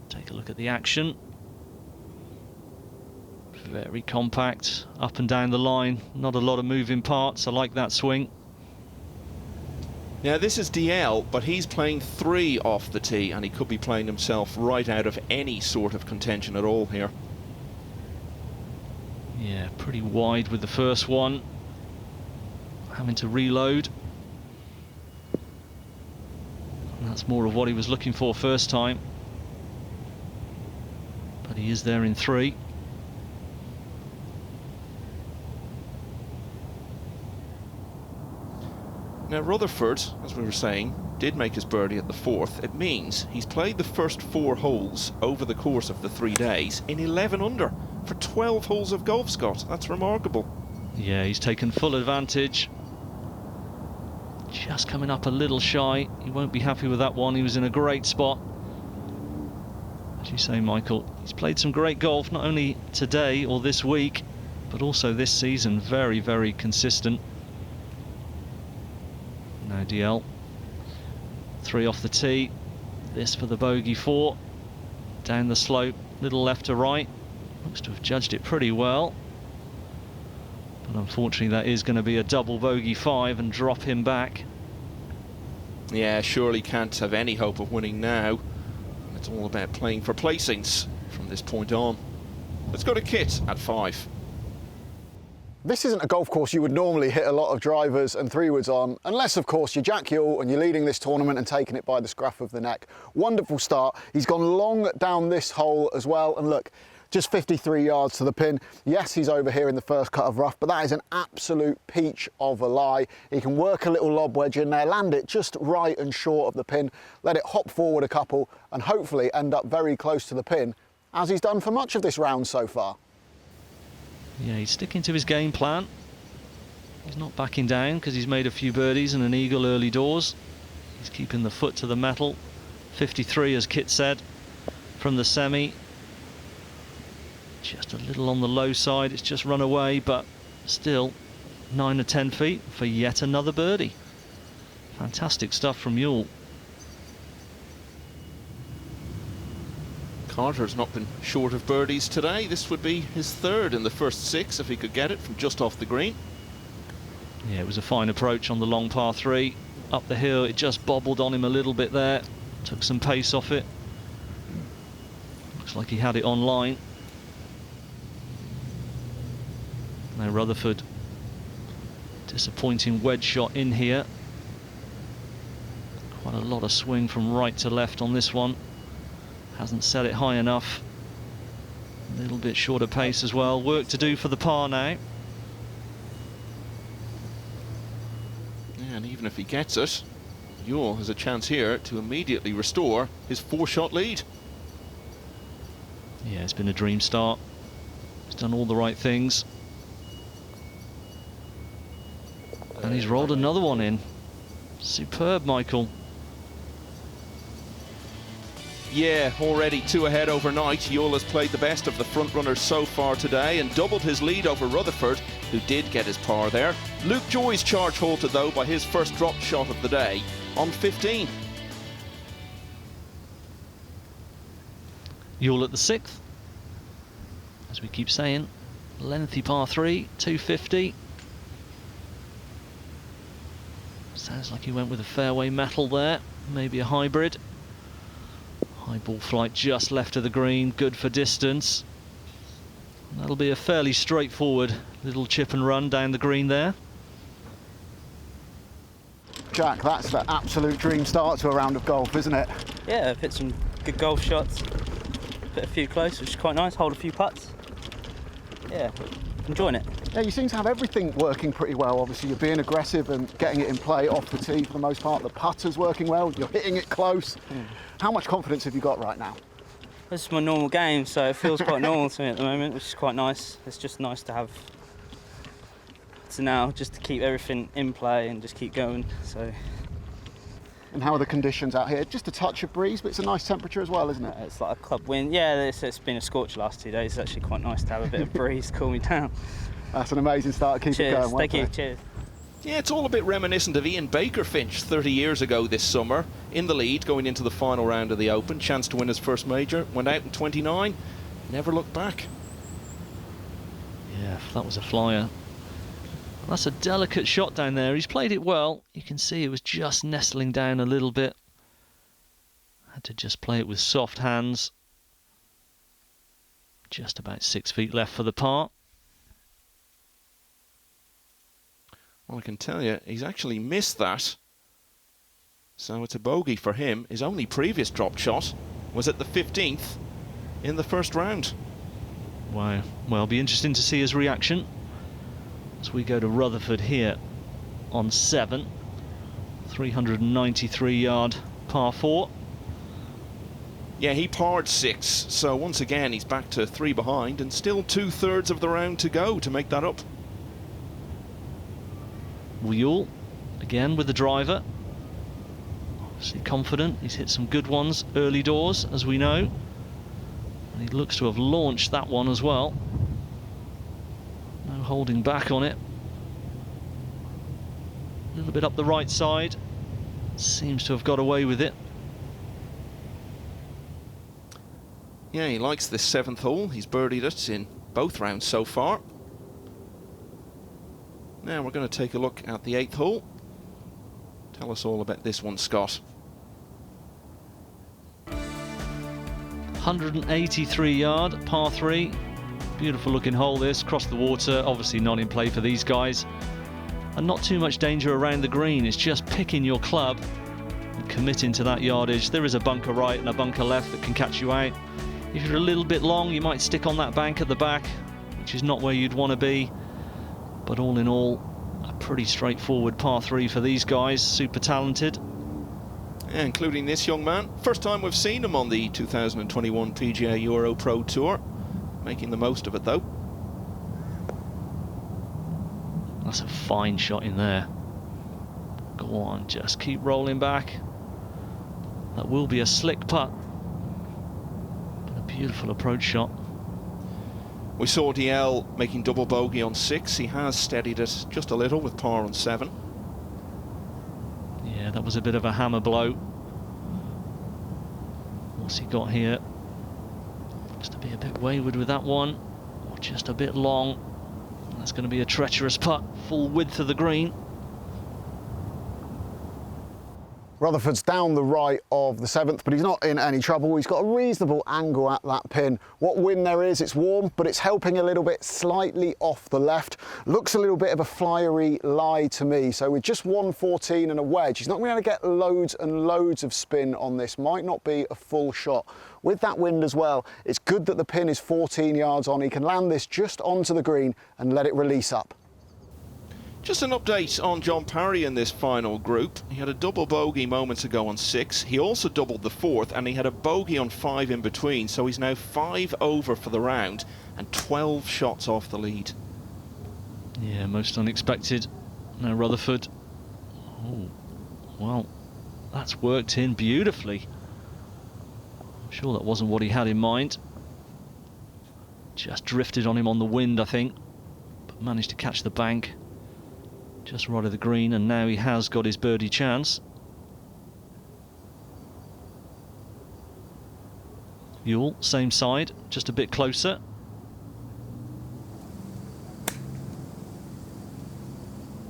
Take a look at the action. Very compact, up and down the line. Not a lot of moving parts. I like that swing. Now this is DL, but he's playing 3 off the tee, and he could be playing himself right out of any sort of contention at all here. Yeah, pretty wide with the first one. Having to reload. And that's more of what he was looking for first time. But he is there in 3. Now Rutherford, as we were saying, did make his birdie at the 4th. It means he's played the first 4 holes over the course of the 3 days in 11 under for 12 holes of golf, Scott. That's remarkable. Yeah, he's taken full advantage. Just coming up a little shy. He won't be happy with that one. He was in a great spot. As you say, Michael, he's played some great golf, not only today or this week, but also this season. Very, very consistent. Now DL, 3 off the tee. This for the bogey 4. Down the slope, little left to right. Looks to have judged it pretty well. But unfortunately that is going to be a double bogey 5 and drop him back. Yeah, surely can't have any hope of winning now. It's all about playing for placings from this point on. Let's go to Kit at 5. This isn't a golf course you would normally hit a lot of drivers and 3-woods on, unless of course you're Jack Ewell and you're leading this tournament and taking it by the scruff of the neck. Wonderful start. He's gone long down this hole as well, and look, just 53 yards to the pin. Yes, he's over here in the first cut of rough, but that is an absolute peach of a lie. He can work a little lob wedge in there, land it just right and short of the pin, let it hop forward a couple, and hopefully end up very close to the pin, as he's done for much of this round so far. Yeah, he's sticking to his game plan. He's not backing down because he's made a few birdies and an eagle early doors. He's keeping the foot to the metal. 53, as Kit said, from the semi. Just a little on the low side. It's just run away, but still 9 or 10 feet for yet another birdie. Fantastic stuff from Ewell. Carter's not been short of birdies today. This would be his 3rd in the first 6 if he could get it from just off the green. Yeah, it was a fine approach on the long par 3. Up the hill, it just bobbled on him a little bit there. Took some pace off it. Looks like he had it on line. Now Rutherford. Disappointing wedge shot in here. Quite a lot of swing from right to left on this one. Hasn't set it high enough. A little bit shorter pace as well. Work to do for the par now. Yeah, and even if he gets it, Ewell has a chance here to immediately restore his 4-shot lead. Yeah, it's been a dream start. He's done all the right things. And he's rolled another one in. Superb, Michael. Yeah, already 2 ahead overnight. Ewell has played the best of the front runners so far today and doubled his lead over Rutherford, who did get his par there. Luke Joy's charge halted though by his first drop shot of the day on 15. Ewell at the 6th. As we keep saying, lengthy par 3, 250. Sounds like he went with a fairway metal there, maybe a hybrid. High ball flight just left of the green, good for distance. That'll be a fairly straightforward little chip and run down the green there. Jack, that's the absolute dream start to a round of golf, isn't it? Yeah, I've hit some good golf shots, hit a few close, which is quite nice, hold a few putts. Yeah, enjoying it. Yeah, you seem to have everything working pretty well. Obviously, you're being aggressive and getting it in play off the tee for the most part. The putter's working well, you're hitting it close. How much confidence have you got right now? This is my normal game, so it feels quite normal to me at the moment, which is quite nice. It's just nice to have to now just to keep everything in play and just keep going. So. And how are the conditions out here? Just a touch of breeze, but it's a nice temperature as well, isn't it? It's like a club wind. Yeah, it's been a scorch the last 2 days. It's actually quite nice to have a bit of breeze to cool me down. That's an amazing start. Keep Cheers. it going. Thank you. Cheers. Yeah, it's all a bit reminiscent of Ian Bakerfinch 30 years ago this summer. In the lead, going into the final round of the Open. Chance to win his first major. Went out in 29. Never looked back. Yeah, that was a flyer. That's a delicate shot down there. He's played it well. You can see it was just nestling down a little bit. Had to just play it with soft hands. Just about 6 feet left for the par. Well, I can tell you, he's actually missed that. So it's a bogey for him. His only previous drop shot was at the 15th in the first round. Wow. Well, it'll be interesting to see his reaction as we go to Rutherford here on 7. 393-yard par 4. Yeah, he parred 6, so once again he's back to 3 behind and still 2/3 of the round to go to make that up. Ewell again with the driver. Obviously confident. He's hit some good ones early doors, as we know. And he looks to have launched that one as well. No holding back on it. A little bit up the right side. Seems to have got away with it. Yeah, he likes this 7th hole. He's birdied it in both rounds so far. Now we're going to take a look at the 8th hole. Tell us all about this one, Scott. 183 yard, par 3. Beautiful looking hole this, across the water, obviously not in play for these guys. And not too much danger around the green, it's just picking your club and committing to that yardage. There is a bunker right and a bunker left that can catch you out. If you're a little bit long, you might stick on that bank at the back, which is not where you'd want to be. But all in all, a pretty straightforward par 3 for these guys, super talented. Including this young man. First time we've seen him on the 2021 PGA EuroPro Tour. Making the most of it though. That's a fine shot in there. Go on, just keep rolling back. That will be a slick putt. But a beautiful approach shot. We saw DL making double bogey on 6. He has steadied it just a little with par on 7. Yeah, that was a bit of a hammer blow. What's he got here? Just to be a bit wayward with that one, or just a bit long. That's going to be a treacherous putt, full width of the green. Rutherford's down the right of the 7th, but he's not in any trouble. He's got a reasonable angle at that pin. What wind there is, it's warm, but it's helping a little bit, slightly off the left. Looks a little bit of a flyery lie to me. So with just 114 and a wedge, he's not going to get loads and loads of spin on this. Might not be a full shot. With that wind as well, it's good that the pin is 14 yards on. He can land this just onto the green and let it release up. Just an update on John Parry in this final group. He had a double bogey moments ago on 6. He also doubled the 4th, and he had a bogey on 5 in between. So he's now 5 over for the round and 12 shots off the lead. Yeah, most unexpected. Now Rutherford. Oh, well, that's worked in beautifully. I'm sure that wasn't what he had in mind. Just drifted on him on the wind, I think, but managed to catch the bank. Just right of the green, and now he has got his birdie chance. Ewell, same side, just a bit closer.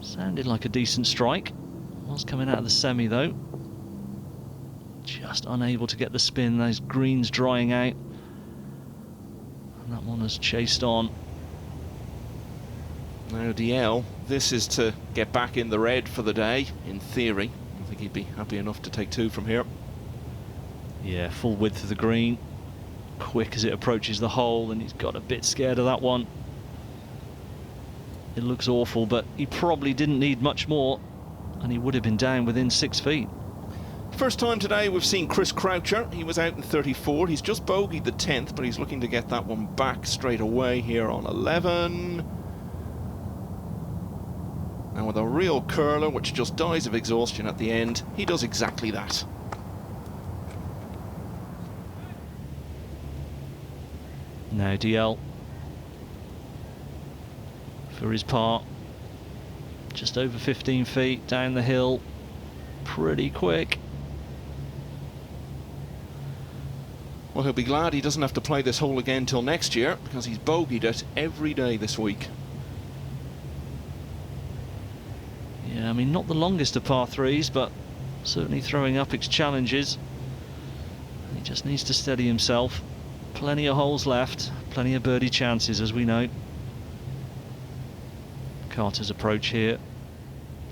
Sounded like a decent strike. Was coming out of the semi though. Just unable to get the spin, those greens drying out. And that one has chased on. Now DL, this is to get back in the red for the day, in theory. I think he'd be happy enough to take 2 from here. Yeah, full width of the green. Quick as it approaches the hole, and he's got a bit scared of that one. It looks awful, but he probably didn't need much more, and he would have been down within 6 feet. First time today we've seen Chris Croucher. He was out in 34. He's just bogeyed the 10th, but he's looking to get that one back straight away here on 11. And with a real curler, which just dies of exhaustion at the end, he does exactly that. Now DL for his par. Just over 15 feet down the hill. Pretty quick. Well, he'll be glad he doesn't have to play this hole again till next year, because he's bogeyed it every day this week. Yeah, I mean, not the longest of par 3s, but certainly throwing up its challenges. He just needs to steady himself. Plenty of holes left, plenty of birdie chances, as we know. Carter's approach here.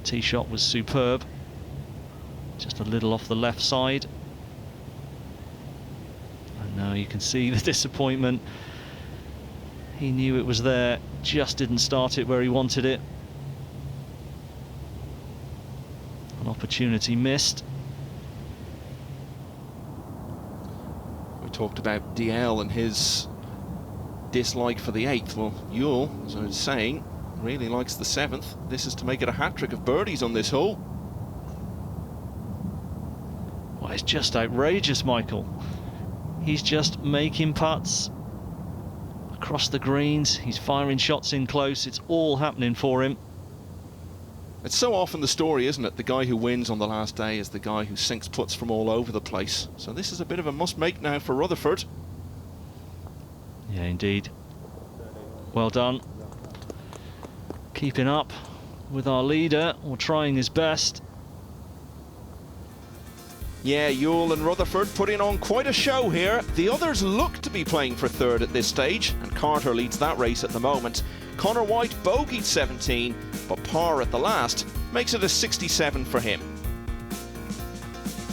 Tee shot was superb. Just a little off the left side. And now you can see the disappointment. He knew it was there, just didn't start it where he wanted it. An opportunity missed. We talked about DL and his dislike for the 8th. Well, Ewell, as I was saying, really likes the 7th. This is to make it a hat-trick of birdies on this hole. Well, it's just outrageous, Michael. He's just making putts across the greens. He's firing shots in close. It's all happening for him. It's so often the story, isn't it? The guy who wins on the last day is the guy who sinks putts from all over the place. So this is a bit of a must-make now for Rutherford. Yeah, indeed. Well done. Keeping up with our leader, or trying his best. Yeah, Ewell and Rutherford putting on quite a show here. The others look to be playing for third at this stage, and Carter leads that race at the moment. Connor White bogeyed 17, but par at the last makes it a 67 for him.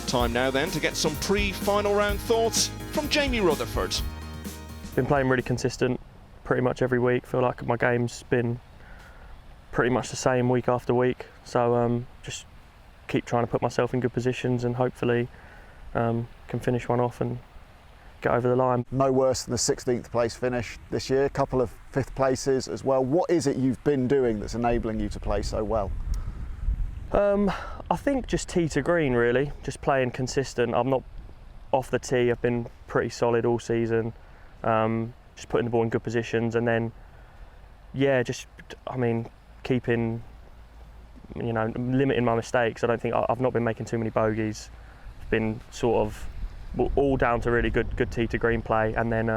Time now then to get some pre-final round thoughts from Jamie Rutherford. Been playing really consistent pretty much every week. Feel like my game's been pretty much the same week after week. So just keep trying to put myself in good positions and hopefully can finish one off and get over the line. No worse than the 16th place finish this year, a couple of 5th places as well. What is it you've been doing that's enabling you to play so well? I think just tee to green really, just playing consistent. I'm not off the tee, I've been pretty solid all season, just putting the ball in good positions, and then yeah, just keeping, limiting my mistakes. I don't think I've not been making too many bogeys. It's been sort of all down to really good tee to green play, and then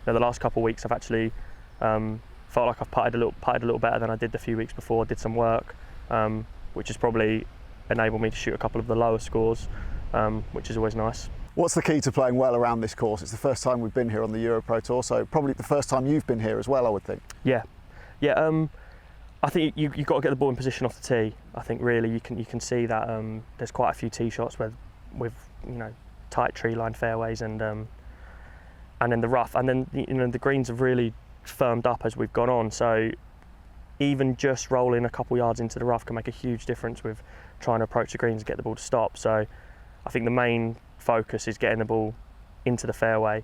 the last couple of weeks I've actually felt like I've putted a little better than I did the few weeks before. Did some work, which has probably enabled me to shoot a couple of the lower scores, which is always nice. What's the key to playing well around this course? It's the first time we've been here on the EuroPro Tour, so probably the first time you've been here as well, I would think. Yeah. I think you've got to get the ball in position off the tee. I think really you can see that there's quite a few tee shots with tight tree line fairways and then the rough, and then the greens have really firmed up as we've gone on. So even just rolling a couple yards into the rough can make a huge difference with trying to approach the greens and get the ball to stop. So I think the main focus is getting the ball into the fairway,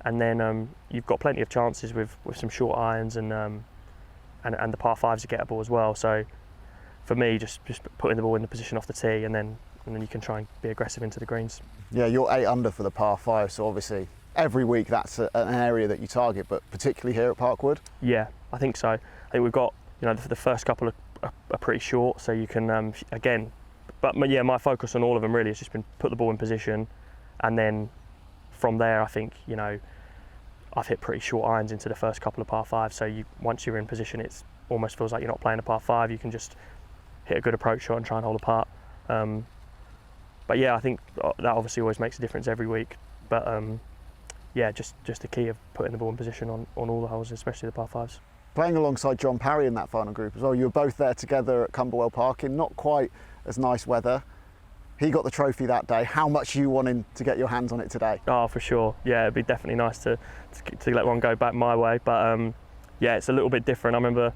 and then you've got plenty of chances with some short irons and the par fives to get a ball as well. So for me, just putting the ball in the position off the tee, and then you can try and be aggressive into the greens. Yeah, you're 8 under for the par 5, so obviously every week that's an area that you target, but particularly here at Parkwood? Yeah, I think so. I think we've got, the first couple are pretty short, so you can, again, but yeah, my focus on all of them really has just been put the ball in position, and then from there I think, I've hit pretty short irons into the first couple of par 5s, so once you're in position, it almost feels like you're not playing a par 5. You can just hit a good approach shot and try and hold a putt. But yeah, I think that obviously always makes a difference every week. But yeah, just the key of putting the ball in position on all the holes, especially the par 5s. Playing alongside John Parry in that final group as well. You were both there together at Camberwell Park in not quite as nice weather. He got the trophy that day. How much are you wanting to get your hands on it today? Oh, for sure. Yeah, it'd be definitely nice to let one go back my way. But yeah, it's a little bit different. I remember,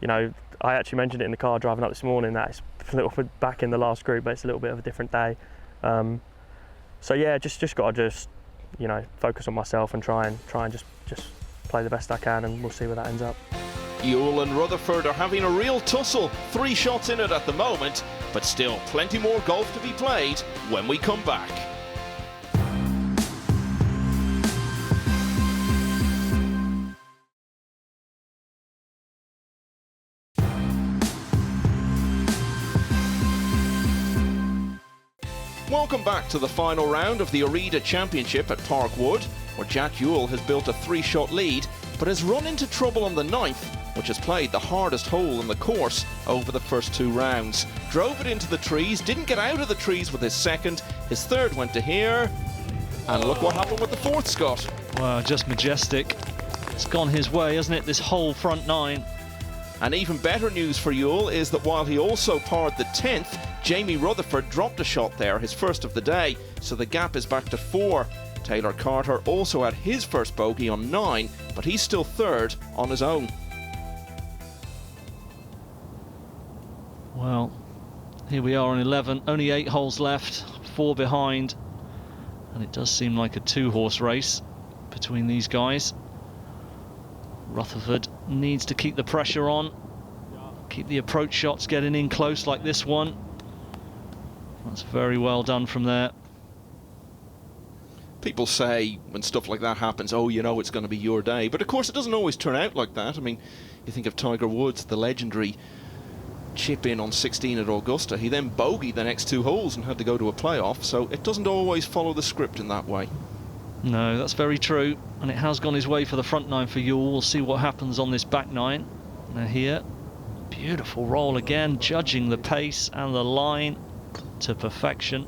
I actually mentioned it in the car driving up this morning that it's a little bit back in the last group, but it's a little bit of a different day. So yeah, just got to focus on myself and try and just play the best I can, and we'll see where that ends up. Ewell and Rutherford are having a real tussle. 3 shots in it at the moment, but still plenty more golf to be played when we come back. Welcome back to the final round of the ORIDA Championship at Parkwood, where Jack Ewell has built a 3-shot lead, but has run into trouble on the 9th, which has played the hardest hole in the course over the first 2 rounds. Drove it into the trees, didn't get out of the trees with his 2nd, his 3rd went to here, and look what happened with the 4th, Scott. Wow, just majestic. It's gone his way, hasn't it, this whole front 9? And even better news for Ewell is that while he also parred the 10th, Jamie Rutherford dropped a shot there, his first of the day, so the gap is back to 4. Taylor Carter also had his first bogey on 9, but he's still 3rd on his own. Well, here we are on 11, only 8 holes left, 4 behind, and it does seem like a 2-horse race between these guys. Rutherford needs to keep the pressure on, keep the approach shots getting in close like this one. That's very well done from there. People say when stuff like that happens, oh, it's going to be your day. But of course it doesn't always turn out like that. I mean, you think of Tiger Woods, the legendary chip in on 16 at Augusta. He then bogeyed the next 2 holes and had to go to a playoff. So it doesn't always follow the script in that way. No, that's very true, and it has gone his way for the front nine for Yule. We'll see what happens on this back nine. Now here, beautiful roll again, judging the pace and the line to perfection.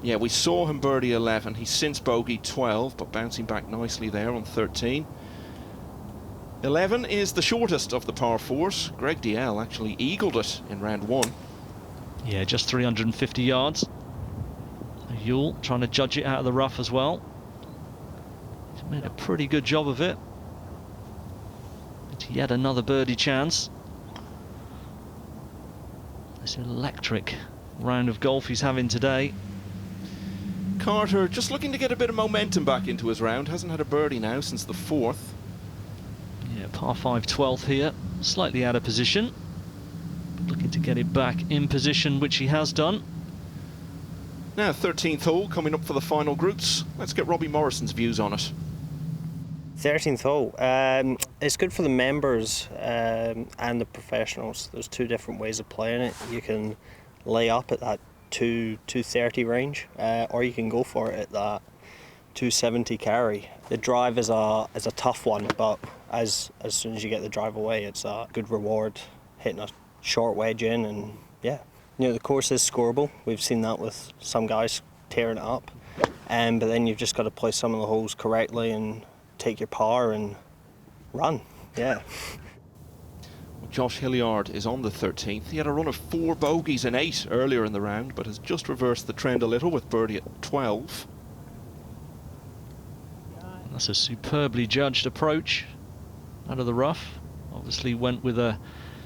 Yeah, we saw him birdie 11. He's since bogeyed 12, but bouncing back nicely there on 13. 11 is the shortest of the par fours. Greg DL actually eagled it in round one. Yeah, just 350 yards. Yule trying to judge it out of the rough as well. He's made a pretty good job of it. It's yet another birdie chance. This electric round of golf he's having today. Carter just looking to get a bit of momentum back into his round. Hasn't had a birdie now since the fourth. Yeah, par 5 12th here. Slightly out of position. But looking to get it back in position, which he has done. Now 13th hole coming up for the final groups. Let's get Robbie Morrison's views on it. 13th hole. It's good for the members and the professionals. There's two different ways of playing it. You can lay up at that 230 range, or you can go for it at that 270 carry. The drive is a tough one, but as soon as you get the drive away, it's a good reward hitting a short wedge in, and yeah. You know, the course is scoreable. We've seen that with some guys tearing it up, but then you've just got to play some of the holes correctly and take your par and run. Yeah. Josh Hilliard is on the 13th. He had a run of 4 bogeys and 8 earlier in the round, but has just reversed the trend a little with birdie at 12. That's a superbly judged approach out of the rough. Obviously went with a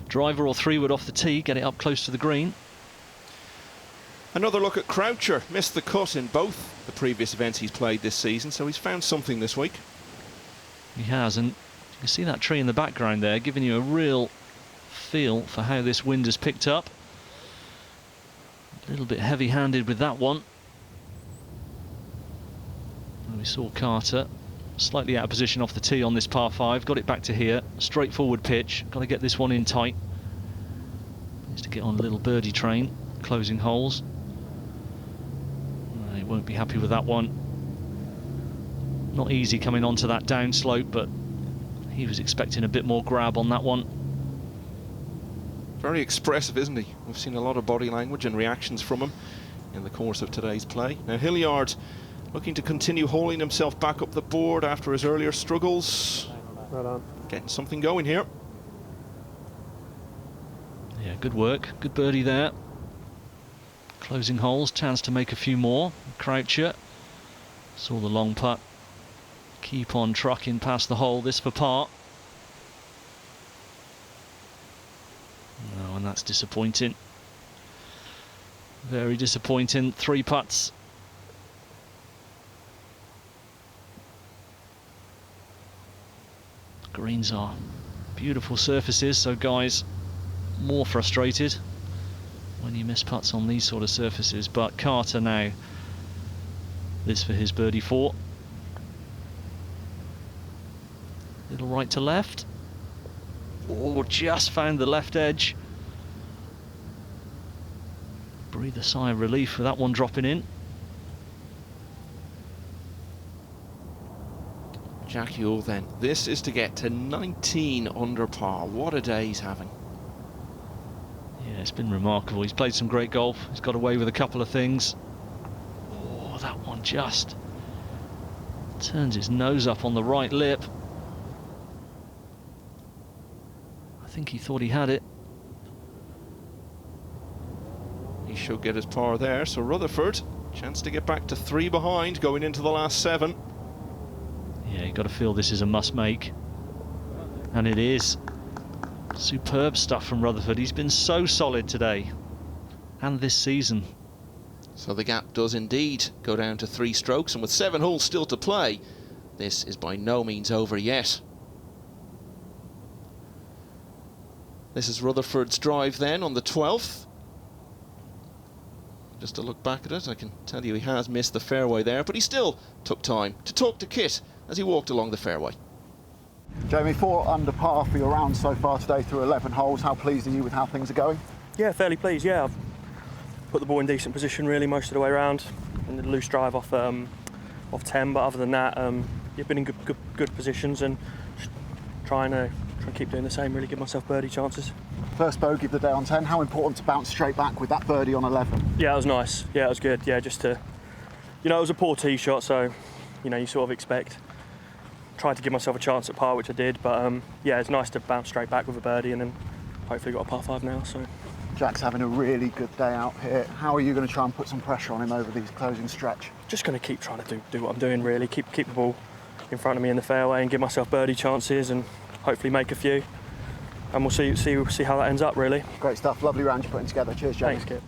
driver or 3-wood off the tee, get it up close to the green. Another look at Croucher. Missed the cut in both the previous events he's played this season, so he's found something this week. He has, and you can see that tree in the background there, giving you a real feel for how this wind has picked up. A little bit heavy-handed with that one. And we saw Carter slightly out of position off the tee on this par 5. Got it back to here. Straightforward pitch. Got to get this one in tight. Needs to get on a little birdie train. Closing holes. No, he won't be happy with that one. Not easy coming onto that downslope, but he was expecting a bit more grab on that one. Very expressive, isn't he? We've seen a lot of body language and reactions from him in the course of today's play. Now Hilliard looking to continue hauling himself back up the board after his earlier struggles. Right on. Getting something going here. Yeah, good work. Good birdie there. Closing holes, chance to make a few more. Croucher saw the long putt. Keep on trucking past the hole, this for par. No, and that's disappointing. Very disappointing. 3 putts. Greens are beautiful surfaces, so guys more frustrated when you miss putts on these sort of surfaces. But Carter now, this for his birdie 4. Little right to left. Oh, just found the left edge. Breathe a sigh of relief with that one dropping in. Jack Yule then. This is to get to 19 under par. What a day he's having. Yeah, it's been remarkable. He's played some great golf. He's got away with a couple of things. Oh, that one just turns his nose up on the right lip. I think he thought he had it. He should get his par there, so Rutherford, chance to get back to 3 behind going into the last 7. Yeah, you've got to feel this is a must-make. And it is. Superb stuff from Rutherford. He's been so solid today. And this season. So the gap does indeed go down to 3 strokes, and with 7 holes still to play, this is by no means over yet. This is Rutherford's drive then on the 12th. Just to look back at it, I can tell you he has missed the fairway there, but he still took time to talk to Kit as he walked along the fairway. Jamie, 4 under par for your round so far today through 11 holes. How pleased are you with how things are going? Yeah, fairly pleased, yeah. I've put the ball in decent position really most of the way around, and the loose drive off of 10, but other than that, you've been in good positions and just trying to keep doing the same, really give myself birdie chances. First bogey of the day on 10, how important to bounce straight back with that birdie on 11? Yeah, it was nice. Yeah, it was good. Yeah, just to, it was a poor tee shot, so, you sort of expect. Tried to give myself a chance at par, which I did, but yeah, it's nice to bounce straight back with a birdie and then hopefully got a par 5 now. So Jack's having a really good day out here. How are you going to try and put some pressure on him over these closing stretch? Just going to keep trying to do what I'm doing, really. Keep the ball in front of me in the fairway and give myself birdie chances and hopefully make a few. And we'll see how that ends up, really. Great stuff. Lovely round you're putting together. Cheers, Jack. Thanks, Kip.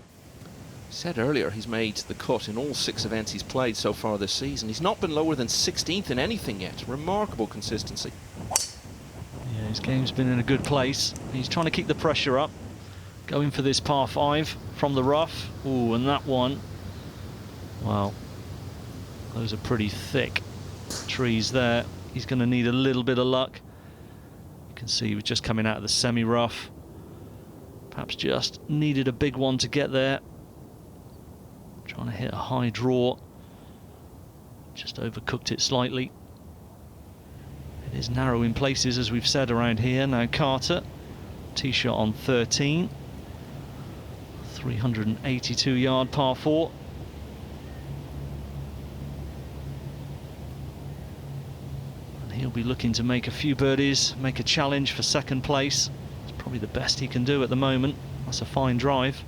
Said earlier he's made the cut in all 6 events he's played so far this season. He's not been lower than 16th in anything yet. Remarkable consistency. Yeah, his game's been in a good place. He's trying to keep the pressure up. Going for this par 5 from the rough. Ooh, and that one. Wow. Those are pretty thick trees there. He's going to need a little bit of luck. You can see he was just coming out of the semi-rough. Perhaps just needed a big one to get there. Trying to hit a high draw. Just overcooked it slightly. It is narrow in places, as we've said around here. Now Carter, tee shot on 13. 382-yard par 4. And he'll be looking to make a few birdies, make a challenge for second place. It's probably the best he can do at the moment. That's a fine drive.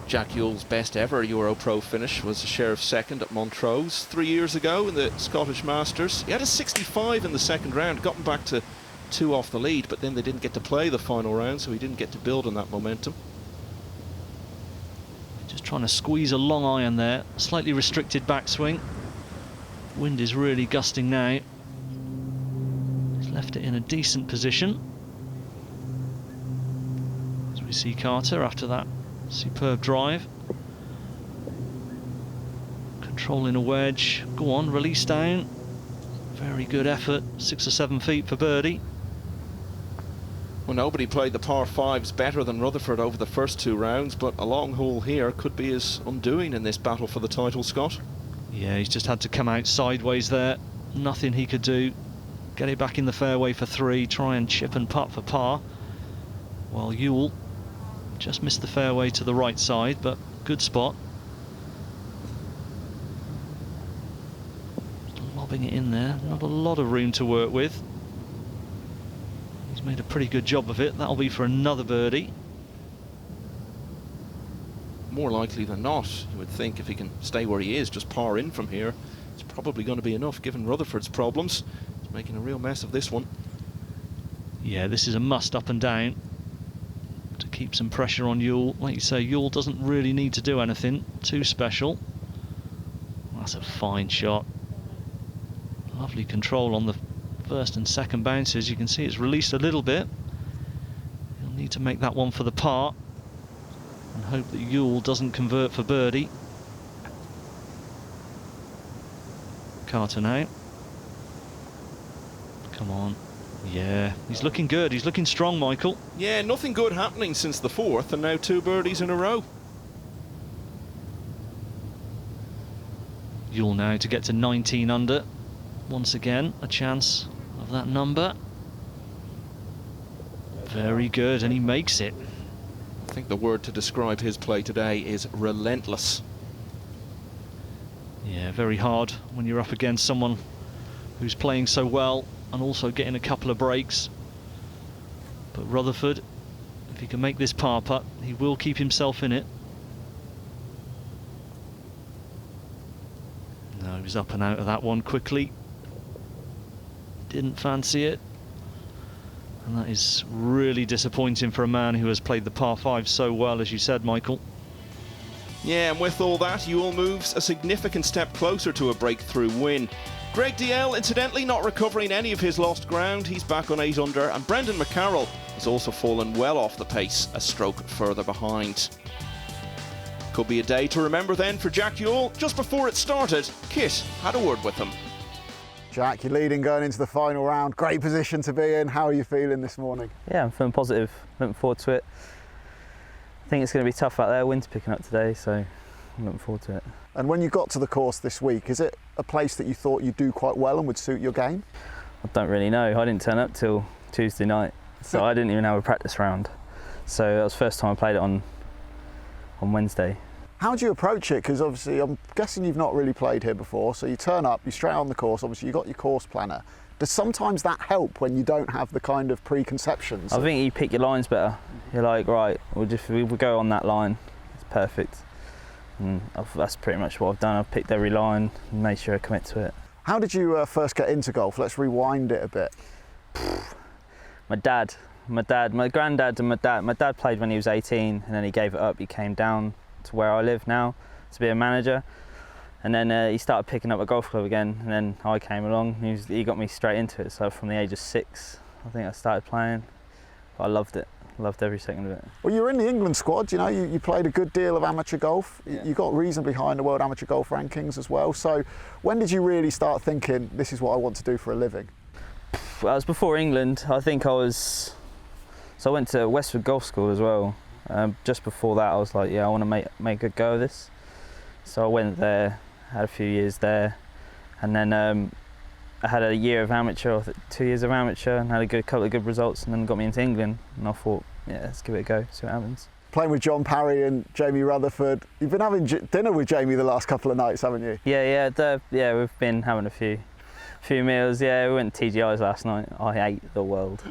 Jack Ewell's best ever EuroPro finish was a share of second at Montrose 3 years ago in the Scottish Masters. He had a 65 in the second round, got him back to 2 off the lead, but then they didn't get to play the final round, so he didn't get to build on that momentum. Just trying to squeeze a long iron there, slightly restricted backswing. Wind is really gusting now. He's left it in a decent position. As we see Carter after that superb drive. Controlling a wedge. Go on, release down. Very good effort. 6 or 7 feet for birdie. Well, nobody played the par 5s better than Rutherford over the first 2 rounds, but a long hole here could be his undoing in this battle for the title, Scott. Yeah, he's just had to come out sideways there. Nothing he could do. Get it back in the fairway for 3. Try and chip and putt for par. While Ewell just missed the fairway to the right side, but good spot. Just lobbing it in there. Not a lot of room to work with. He's made a pretty good job of it. That'll be for another birdie. More likely than not, you would think, if he can stay where he is, just par in from here, it's probably going to be enough given Rutherford's problems. He's making a real mess of this one. Yeah, this is a must up and down to keep some pressure on Ewell. Like you say, Ewell doesn't really need to do anything too special. That's a fine shot. Lovely control on the first and second bounces. You can see it's released a little bit. He'll need to make that one for the par and hope that Ewell doesn't convert for birdie. Carter now. Come on. Yeah, he's looking good. He's looking strong, Michael. Yeah, nothing good happening since the 4th, and now 2 birdies in a row. Ewell now to get to 19 under. Once again, a chance of that number. Very good, and he makes it. I think the word to describe his play today is relentless. Yeah, very hard when you're up against someone who's playing so well and also getting a couple of breaks. But Rutherford, if he can make this par putt, he will keep himself in it. No, he was up and out of that one quickly. Didn't fancy it. And that is really disappointing for a man who has played the par 5 so well, as you said, Michael. Yeah, and with all that, Ewell moves a significant step closer to a breakthrough win. Greg DL, incidentally, not recovering any of his lost ground. He's back on 8 under, and Brendan McCarroll has also fallen well off the pace, a stroke further behind. Could be a day to remember then for Jack Ewell. Just before it started, Kit had a word with him. Jack, you're leading going into the final round. Great position to be in. How are you feeling this morning? Yeah, I'm feeling positive. Looking forward to it. I think it's going to be tough out there. Wind's picking up today, so I'm looking forward to it. And when you got to the course this week, is it a place that you thought you'd do quite well and would suit your game? I don't really know. I didn't turn up till Tuesday night, so I didn't even have a practice round. So that was the first time I played it on Wednesday. How do you approach it? Because obviously I'm guessing you've not really played here before, so you turn up, you're straight on the course, obviously you've got your course planner. Does sometimes that help when you don't have the kind of preconceptions? I think you pick your lines better. You're like, right, we'll go on that line, it's perfect. And that's pretty much what I've done. I've picked every line and made sure I commit to it. How did you first get into golf? Let's rewind it a bit. My granddad and my dad. My dad played when he was 18 and then he gave it up. He came down to where I live now to be a manager, and then he started picking up a golf club again, and then I came along. He got me straight into it, so from the age of 6 I think I started playing. But I loved it, loved every second of it. Well, you were in the England squad, you know, you played a good deal of amateur golf. Yeah. You got reasonably high in the world amateur golf rankings as well, so when did you really start thinking, this is what I want to do for a living? Well, it was before England. I think I went to Westwood Golf School as well. Just before that I was like, yeah, I want to make a go of this. So I went there, had a few years there, and then I had a year of amateur, 2 years of amateur, and had a couple of good results, and then got me into England, and I thought, yeah, let's give it a go, see what happens. Playing with John Parry and Jamie Rutherford, you've been having dinner with Jamie the last couple of nights, haven't you? Yeah, we've been having a few meals. Yeah, we went to TGI's last night. I ate the world.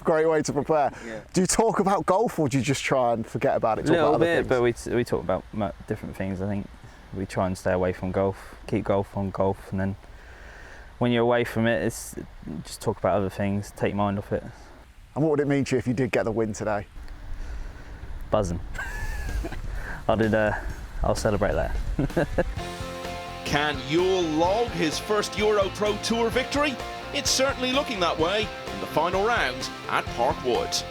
Great way to prepare. Yeah. Do you talk about golf, or do you just try and forget about it? A little bit, but we talk about different things. I think we try and stay away from golf, keep golf on golf, and then when you're away from it, it's just talk about other things, take your mind off it. And what would it mean to you if you did get the win today? Buzzing. I'll celebrate that. Can Yule log his first EuroPro Tour victory? It's certainly looking that way in the final round at Parkwood.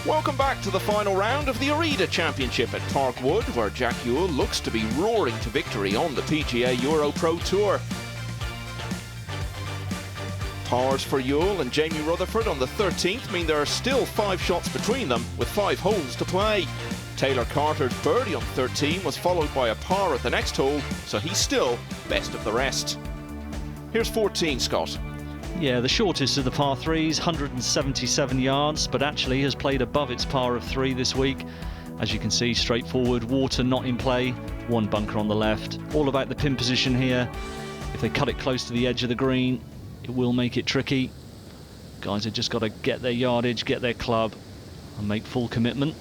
Welcome back to the final round of the ORIDA Championship at Parkwood, where Jack Yule looks to be roaring to victory on the PGA EuroPro Tour. Pars for Yule and Jamie Rutherford on the 13th mean there are still 5 shots between them, with 5 holes to play. Taylor Carter's birdie on 13 was followed by a par at the next hole, so he's still best of the rest. Here's 14, Scott. Yeah, the shortest of the par 3s, 177 yards, but actually has played above its par of 3 this week. As you can see, straightforward, water not in play, 1 bunker on the left. All about the pin position here. If they cut it close to the edge of the green, it will make it tricky. Guys have just got to get their yardage, get their club, and make full commitment.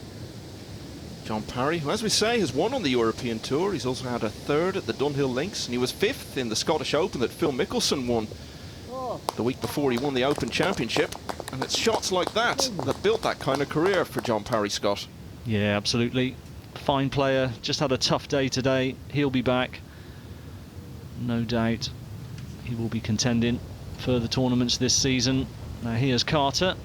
John Parry, who, as we say, has won on the European Tour. He's also had a 3rd at the Dunhill Links, and he was 5th in the Scottish Open that Phil Mickelson won the week before he won the Open Championship. And it's shots like that that built that kind of career for John Parry, Scott. Yeah, absolutely. Fine player, just had a tough day today. He'll be back, no doubt. He will be contending further tournaments this season. Now here's Carter,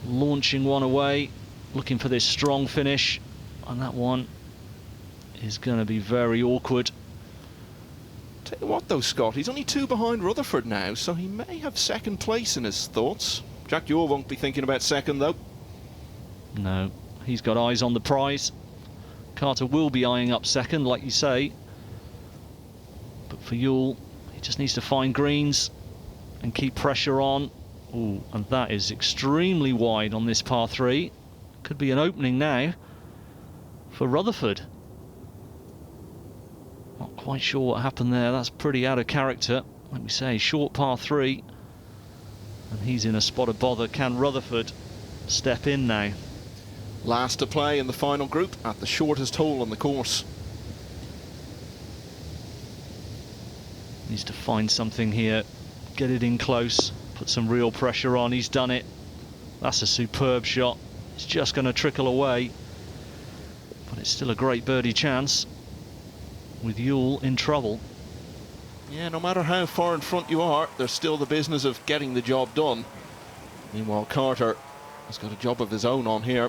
launching one away, looking for this strong finish, and that one is going to be very awkward. Tell you what though, Scott, he's only 2 behind Rutherford now, so he may have 2nd place in his thoughts. Jack Yule won't be thinking about 2nd though. No, he's got eyes on the prize. Carter will be eyeing up 2nd, like you say, but for Yule, he just needs to find greens and keep pressure on. Ooh, and that is extremely wide on this par 3. Could be an opening now for Rutherford. Not quite sure what happened there. That's pretty out of character. Like we say, short par 3. And he's in a spot of bother. Can Rutherford step in now? Last to play in the final group at the shortest hole on the course. Needs to find something here. Get it in close. Put some real pressure on. He's done it. That's a superb shot. It's just going to trickle away. But it's still a great birdie chance, with Yule in trouble. Yeah, no matter how far in front you are, there's still the business of getting the job done. Meanwhile, Carter has got a job of his own on here.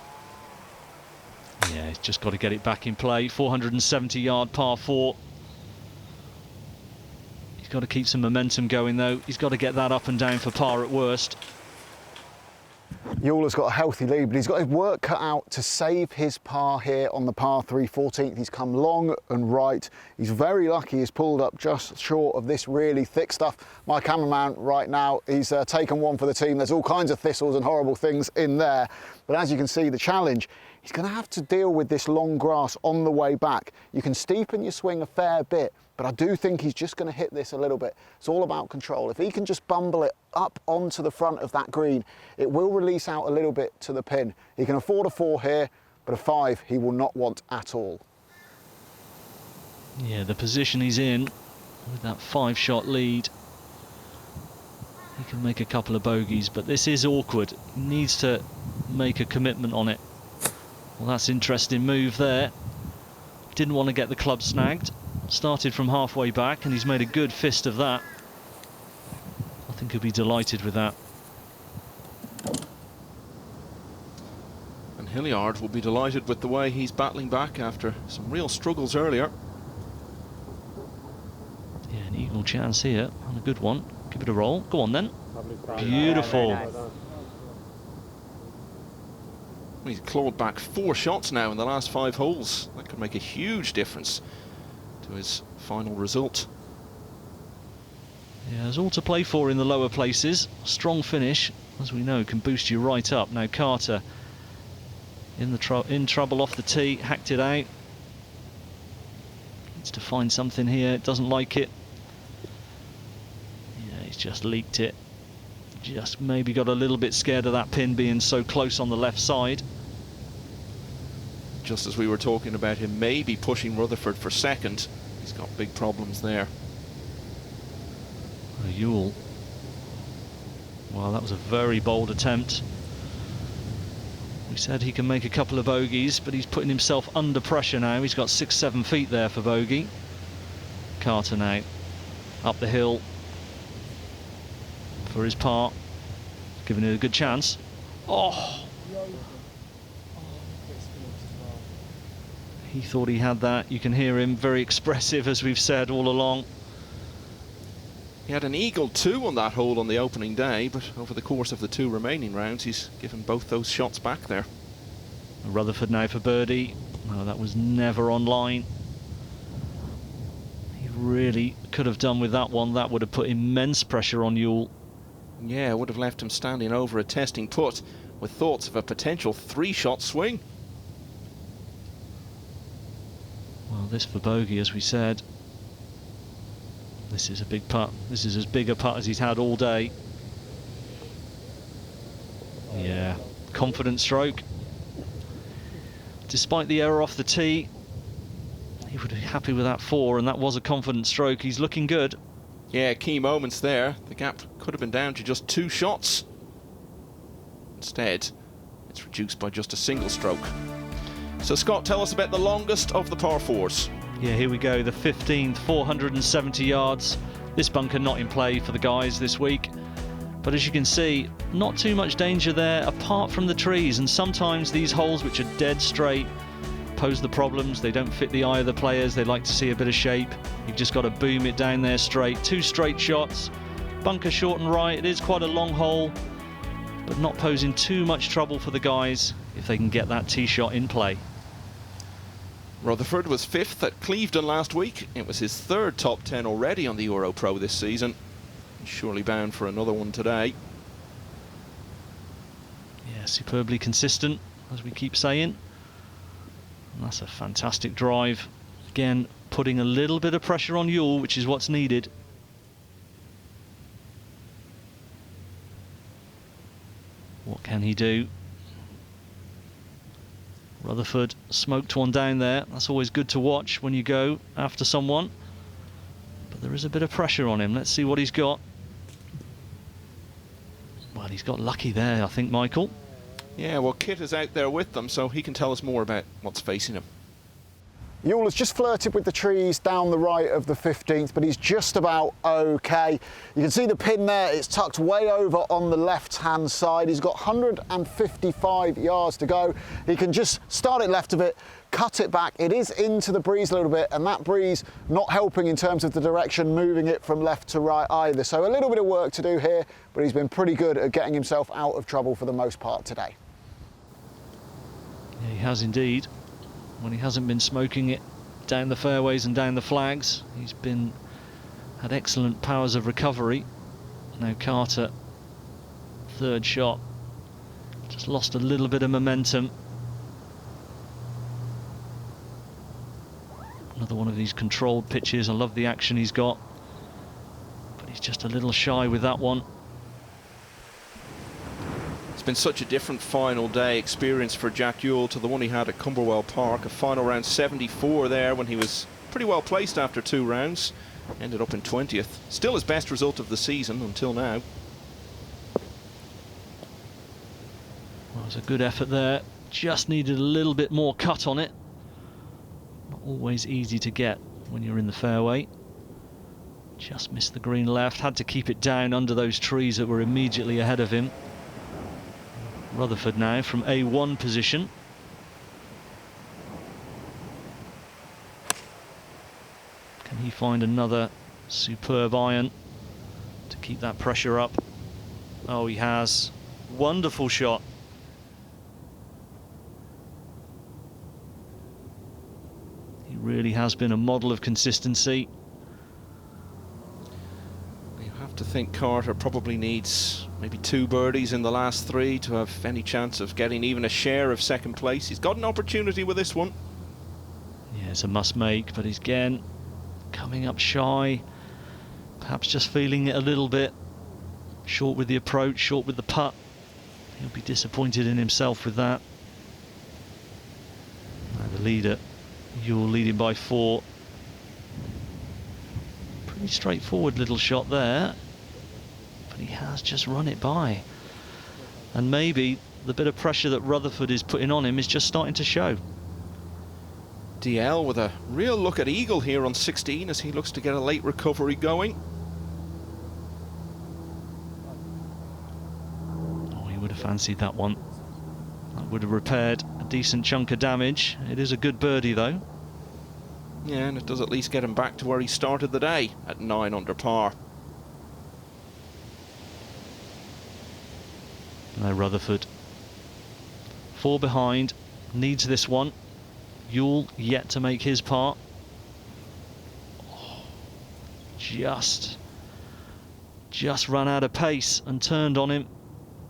Yeah, he's just got to get it back in play. 470-yard par 4. He's got to keep some momentum going though. He's got to get that up and down for par at worst. Ewell's got a healthy lead, but he's got his work cut out to save his par here on the par 3 14th. He's come long and right. He's very lucky he's pulled up just short of this really thick stuff. My cameraman right now, he's taken one for the team. There's all kinds of thistles and horrible things in there. But as you can see, the challenge, he's going to have to deal with this long grass on the way back. You can steepen your swing a fair bit, but I do think he's just going to hit this a little bit. It's all about control. If he can just bumble it up onto the front of that green, it will release out a little bit to the pin. He can afford a 4 here, but a 5 he will not want at all. Yeah, the position he's in with that 5-shot lead, he can make a couple of bogeys, but this is awkward. He needs to make a commitment on it. Well, that's an interesting move there. Didn't want to get the club snagged. Started from halfway back, and he's made a good fist of that. I think he'll be delighted with that. And Hilliard will be delighted with the way he's battling back after some real struggles earlier. Yeah, an eagle chance here, and a good one. Give it a roll. Go on then. Beautiful. He's clawed back 4 shots now in the last 5 holes. That could make a huge difference to his final result. Yeah, there's all to play for in the lower places. Strong finish, as we know, can boost you right up. Now Carter in trouble off the tee, hacked it out. Needs to find something here, doesn't like it. Yeah, he's just leaked it. Just maybe got a little bit scared of that pin being so close on the left side. Just as we were talking about him maybe pushing Rutherford for second, he's got big problems there. Ewell. Well, that was a very bold attempt. We said he can make a couple of bogeys, but he's putting himself under pressure now. He's got 6-7 feet there for bogey. Carter now up the hill for his par, giving it a good chance. Oh! He thought he had that. You can hear him, very expressive, as we've said all along. He had an eagle 2 on that hole on the opening day, but over the course of the 2 remaining rounds, he's given both those shots back there. Rutherford now for birdie. No, that was never on line. He really could have done with that one. That would have put immense pressure on Ewell. Yeah, it would have left him standing over a testing putt with thoughts of a potential 3-shot swing. Well, this for bogey, as we said. This is a big putt. This is as big a putt as he's had all day. Yeah, confident stroke. Despite the error off the tee, he would be happy with that 4, and that was a confident stroke. He's looking good. Yeah, key moments there. The gap could have been down to just 2 shots. Instead, it's reduced by just a single stroke. So Scott, tell us about the longest of the par 4s. Yeah, here we go, the 15th, 470 yards. This bunker not in play for the guys this week. But as you can see, not too much danger there apart from the trees, and sometimes these holes, which are dead straight, pose the problems. They don't fit the eye of the players. They like to see a bit of shape. You've just got to boom it down there straight. 2 straight shots, bunker short and right. It is quite a long hole, but not posing too much trouble for the guys if they can get that tee shot in play. Rutherford was 5th at Clevedon last week. It was his 3rd top 10 already on the EuroPro this season. He's surely bound for another one today. Yeah, superbly consistent, as we keep saying. And that's a fantastic drive. Again, putting a little bit of pressure on Ewell, which is what's needed. What can he do? Rutherford smoked one down there. That's always good to watch when you go after someone. But there is a bit of pressure on him. Let's see what he's got. Well, he's got lucky there, I think, Michael. Yeah, well, Kit is out there with them, so he can tell us more about what's facing him. Yule has just flirted with the trees down the right of the 15th, but he's just about okay. You can see the pin there, it's tucked way over on the left-hand side. He's got 155 yards to go. He can just start it left of it, cut it back. It is into the breeze a little bit, and that breeze not helping in terms of the direction, moving it from left to right either. So a little bit of work to do here, but he's been pretty good at getting himself out of trouble for the most part today. Yeah, he has indeed. When he hasn't been smoking it down the fairways and down the flags, he's had excellent powers of recovery. Now Carter, third shot, just lost a little bit of momentum. Another one of these controlled pitches. I love the action he's got, but he's just a little shy with that one. It's been such a different final day experience for Jack Yule to the one he had at Cumberwell Park. A final round 74 there when he was pretty well placed after 2 rounds. Ended up in 20th. Still his best result of the season until now. Well, it was a good effort there. Just needed a little bit more cut on it. Not always easy to get when you're in the fairway. Just missed the green left. Had to keep it down under those trees that were immediately ahead of him. Rutherford now from A1 position. Can he find another superb iron to keep that pressure up? Oh, he has. Wonderful shot. He really has been a model of consistency. You have to think Carter probably needs maybe 2 birdies in the last 3 to have any chance of getting even a share of second place. He's got an opportunity with this one. Yeah, it's a must make, but he's again coming up shy. Perhaps just feeling it a little bit. Short with the approach, short with the putt. He'll be disappointed in himself with that. Now the leader, Yule leading by 4. Pretty straightforward little shot there. He has just run it by, and maybe the bit of pressure that Rutherford is putting on him is just starting to show. DL with a real look at eagle here on 16 as he looks to get a late recovery going. Oh, he would have fancied that one. That would have repaired a decent chunk of damage. It is a good birdie though. Yeah, and it does at least get him back to where he started the day at 9 under par. Now Rutherford, 4 behind, needs this one. Yule yet to make his part. Oh, just ran out of pace and turned on him,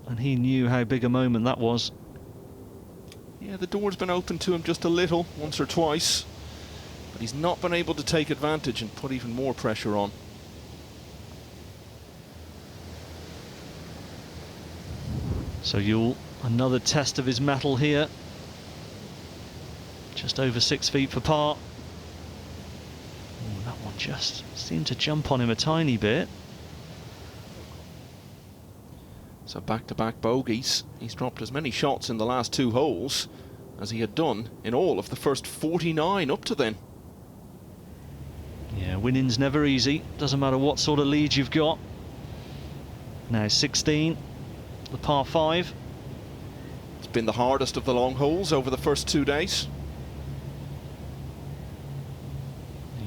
and he knew how big a moment that was. Yeah, the door's been open to him just a little, once or twice, but he's not been able to take advantage and put even more pressure on. So Yule, another test of his mettle here. Just over 6 feet for par. Oh, that one just seemed to jump on him a tiny bit. So back-to-back bogeys. He's dropped as many shots in the last 2 holes as he had done in all of the first 49 up to then. Yeah, winning's never easy. Doesn't matter what sort of lead you've got. Now 16. The par 5. It's been the hardest of the long holes over the first 2 days.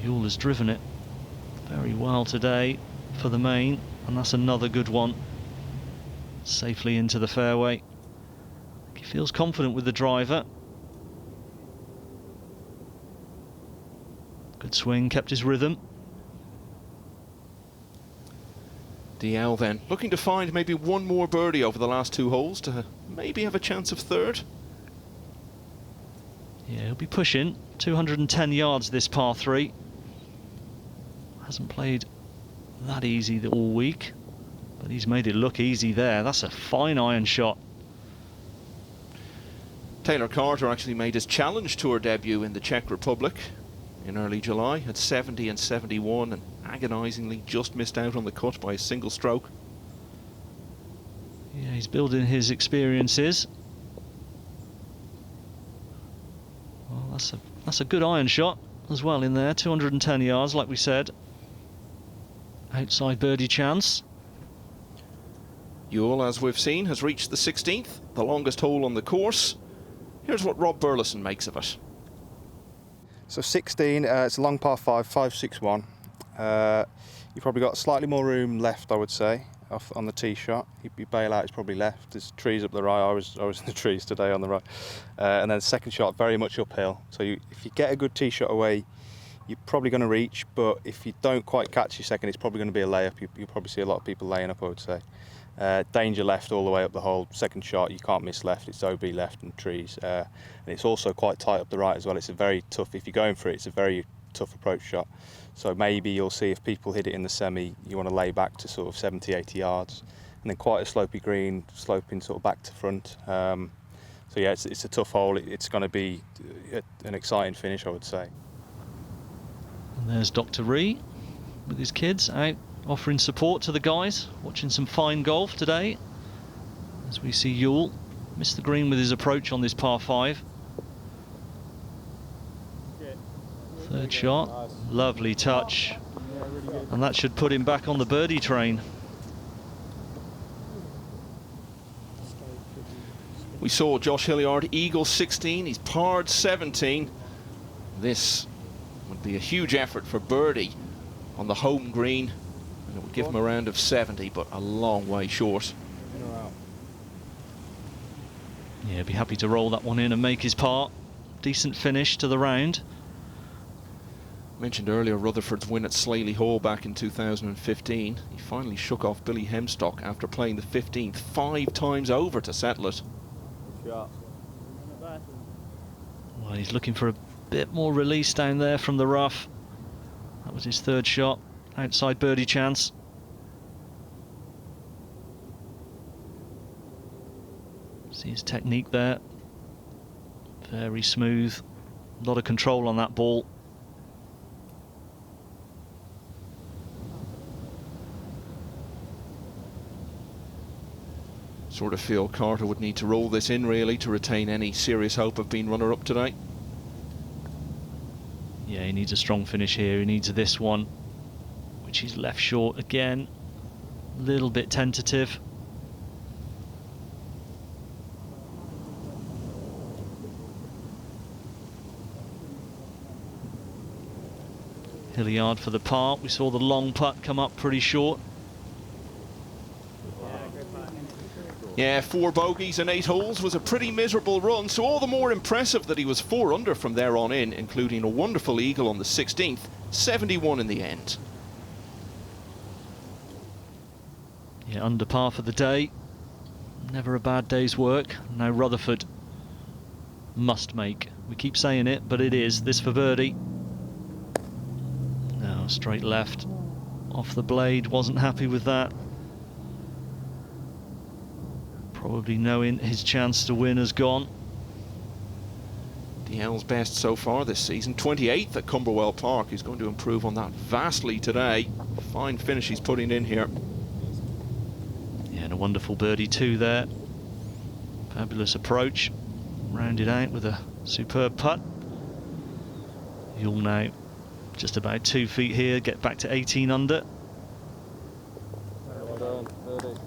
Yule has driven it very well today for the main, and that's another good one. Safely into the fairway. He feels confident with the driver. Good swing, kept his rhythm. DL then looking to find maybe one more birdie over the last 2 holes to maybe have a chance of 3rd. Yeah, he'll be pushing 210 yards this par 3. Hasn't played that easy all week, but he's made it look easy there. That's a fine iron shot. Taylor Carter actually made his Challenge Tour debut in the Czech Republic in early July, had 70 and 71 and agonisingly just missed out on the cut by a single stroke. Yeah, he's building his experiences. Well, that's a That's a good iron shot as well in there, 210 yards, like we said. Outside birdie chance. Ewell, as we've seen, has reached the 16th, the longest hole on the course. Here's what Rob Burleson makes of it. So 16, it's a long par 5, 5-6-1. You've probably got slightly more room left, I would say, on the tee shot. Your bailout is probably left. There's trees up the right. I was in the trees today on the right. And then the second shot, very much uphill. So if you get a good tee shot away, you're probably going to reach. But if you don't quite catch your second, it's probably going to be a layup. You'll probably see a lot of people laying up, I would say. Danger left all the way up the hole. Second shot, you can't miss left. It's OB left and trees. And it's also quite tight up the right as well. It's a very tough, if you're going for it, it's a very tough approach shot. So maybe you'll see if people hit it in the semi, you want to lay back to sort of 70, 80 yards. And then quite a slopey green, sloping sort of back to front. So yeah, it's a tough hole. It's going to be an exciting finish, I would say. And there's Dr. Ree with his kids out offering support to the guys, watching some fine golf today. As we see Ewell miss the green with his approach on this par 5. Third shot, lovely touch, and that should put him back on the birdie train. We saw Josh Hilliard eagle 16, he's parred 17. This would be a huge effort for birdie on the home green, and it would give him a round of 70, but a long way short. Yeah, be happy to roll that one in and make his part. Decent finish to the round. Mentioned earlier Rutherford's win at Slaley Hall back in 2015. He finally shook off Billy Hemstock after playing the 15th 5 times over to settle it. Well, he's looking for a bit more release down there from the rough. That was his third shot. Outside birdie chance. See his technique there. Very smooth. A lot of control on that ball. Sort of feel Carter would need to roll this in really to retain any serious hope of being runner-up tonight. Yeah, he needs a strong finish here. He needs this one, which he's left short again. A little bit tentative. Hilliard for the par. We saw the long putt come up pretty short. Yeah, 4 bogeys and 8 holes was a pretty miserable run, so all the more impressive that he was 4 under from there on in, including a wonderful eagle on the 16th, 71 in the end. Yeah, under par for the day. Never a bad day's work. Now Rutherford must make. We keep saying it, but it is. This for birdie. No, straight left. Off the blade, wasn't happy with that. Probably knowing his chance to win has gone. DL's best so far this season, 28th at Cumberwell Park. He's going to improve on that vastly today. Fine finish he's putting in here. Yeah, and a wonderful birdie too there. Fabulous approach. Rounded out with a superb putt. You'll now just about 2 feet here, get back to 18 under. Well done, birdie.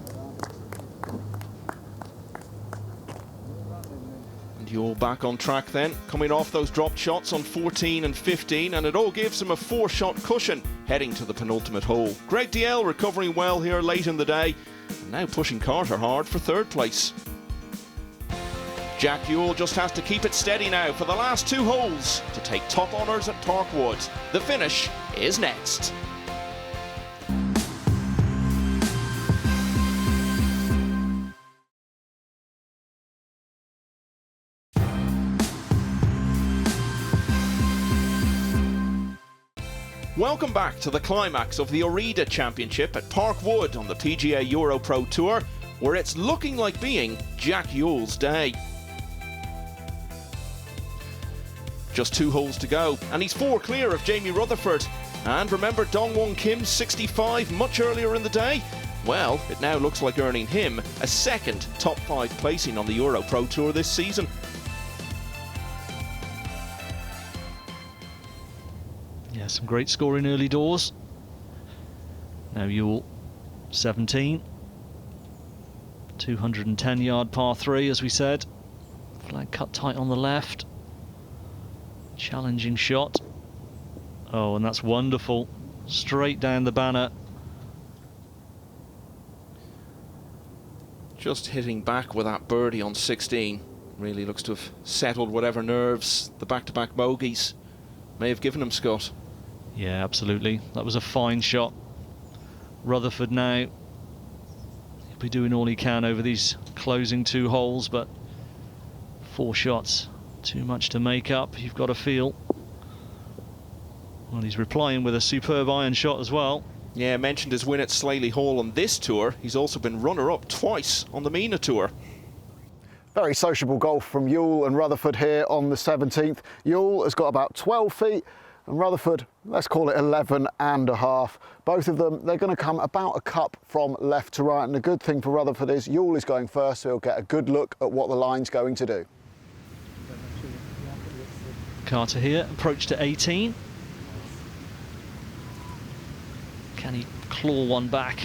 You're back on track then, coming off those dropped shots on 14 and 15, and it all gives him a 4-shot cushion heading to the penultimate hole. Greg DL recovering well here late in the day, and now pushing Carter hard for 3rd place. Jack Ewell just has to keep it steady now for the last 2 holes to take top honours at Parkwood. The finish is next. Welcome back to the climax of the ORIDA Championship at Parkwood on the PGA EuroPro Tour, where it's looking like being Jack Ewell's day. Just 2 holes to go, and he's 4 clear of Jamie Rutherford. And remember Dongwon Kim's 65 much earlier in the day? Well, it now looks like earning him a 2nd top 5 placing on the EuroPro Tour this season. Some great scoring early doors. Now Ewell, 17. 210-yard par 3, as we said. Flag cut tight on the left. Challenging shot. Oh, and that's wonderful. Straight down the banner. Just hitting back with that birdie on 16. Really looks to have settled whatever nerves the back-to-back bogeys may have given him, Scott. Yeah, absolutely. That was a fine shot. Rutherford now, he'll be doing all he can over these closing 2 holes, but 4 shots, too much to make up, you've got to feel. Well, he's replying with a superb iron shot as well. Yeah, mentioned his win at Slaley Hall on this tour. He's also been runner-up twice on the MENA Tour. Very sociable golf from Ewell and Rutherford here on the 17th. Ewell has got about 12 feet and Rutherford, let's call it 11.5. Both of them, they're going to come about a cup from left to right, and the good thing for Rutherford is Ewell is going first, so he'll get a good look at what the line's going to do. Carter here, approach to 18. Can he claw one back?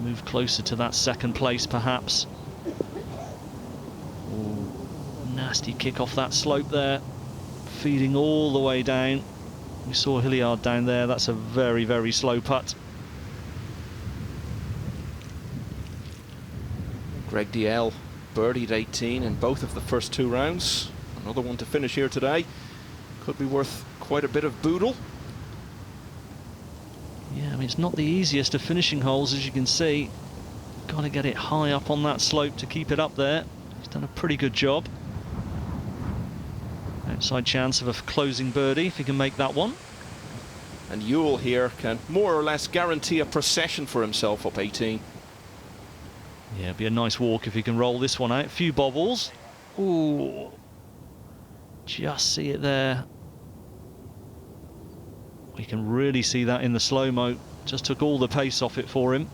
Move closer to that second place, perhaps. Ooh, nasty kick off that slope there. Feeding all the way down. We saw Hilliard down there. That's a very, very slow putt. Greg DL birdied 18 in both of the first 2 rounds. Another one to finish here today. Could be worth quite a bit of boodle. Yeah, I mean, it's not the easiest of finishing holes, as you can see. Got to get it high up on that slope to keep it up there. He's done a pretty good job. Outside chance of a closing birdie if he can make that one. And Ewell here can more or less guarantee a procession for himself up 18. Yeah, it'd be a nice walk if he can roll this one out. A few bobbles. Ooh. Just see it there. We can really see that in the slow-mo. Just took all the pace off it for him.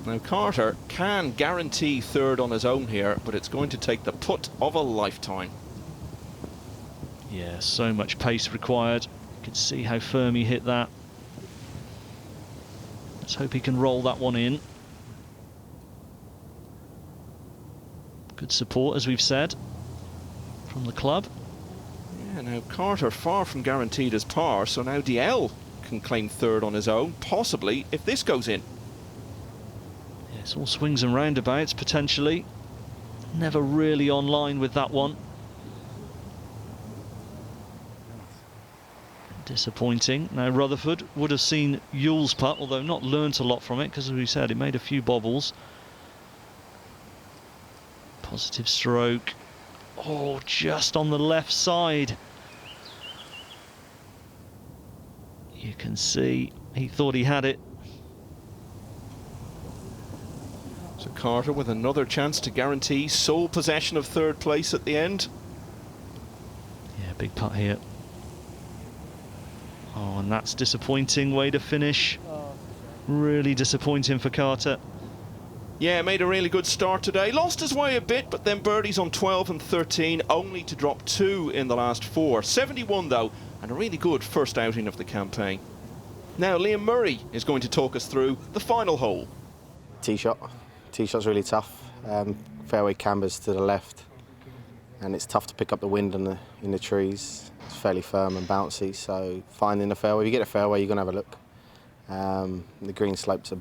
Now Carter can guarantee 3rd on his own here, but it's going to take the putt of a lifetime. Yeah, so much pace required. You can see how firm he hit that. Let's hope he can roll that one in. Good support, as we've said, from the club. Yeah, now Carter far from guaranteed his par, so now DL can claim 3rd on his own, possibly if this goes in. Yeah, it's all swings and roundabouts, potentially. Never really on line with that one. Disappointing. Now Rutherford would have seen Ewell's putt, although not learnt a lot from it, because as we said, it made a few bobbles. Positive stroke. Oh, just on the left side. You can see he thought he had it. So Carter with another chance to guarantee sole possession of 3rd place at the end. Yeah, big putt here. Oh, and that's disappointing way to finish. Really disappointing for Carter. Yeah, made a really good start today. Lost his way a bit, but then birdies on 12 and 13, only to drop 2 in the last 4. 71 though, and a really good first outing of the campaign. Now Liam Murray is going to talk us through the final hole. Tee shot. Tee shot's really tough. Fairway cambers to the left, and it's tough to pick up the wind in the trees. It's fairly firm and bouncy, so finding the fairway. If you get a fairway, you're going to have a look. The green slope's a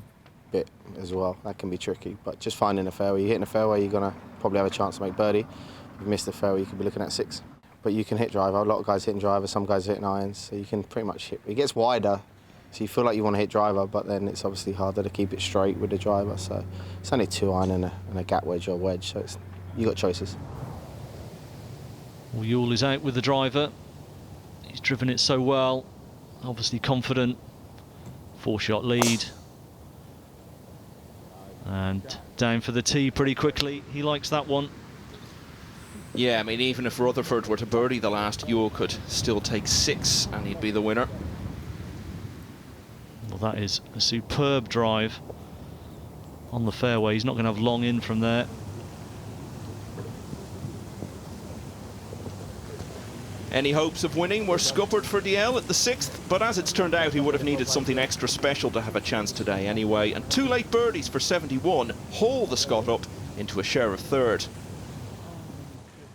bit as well. That can be tricky, but just finding a fairway. You're hitting a fairway, you're going to probably have a chance to make birdie. If you miss the fairway, you could be looking at 6. But you can hit driver. A lot of guys hitting driver, some guys hitting irons, so you can pretty much hit. It gets wider, so you feel like you want to hit driver, but then it's obviously harder to keep it straight with the driver. So it's only 2 iron and a gap wedge or wedge, so you got choices. Well, Ewell is out with the driver. He's driven it so well, obviously confident. 4-shot lead. And down for the tee pretty quickly. He likes that one. Yeah, I mean, even if Rutherford were to birdie the last, Ewell could still take 6 and he'd be the winner. Well, that is a superb drive on the fairway. He's not going to have long in from there. Any hopes of winning were scuppered for DL at the 6th, but as it's turned out, he would have needed something extra special to have a chance today anyway, and 2 late birdies for 71 haul the Scot up into a share of 3rd.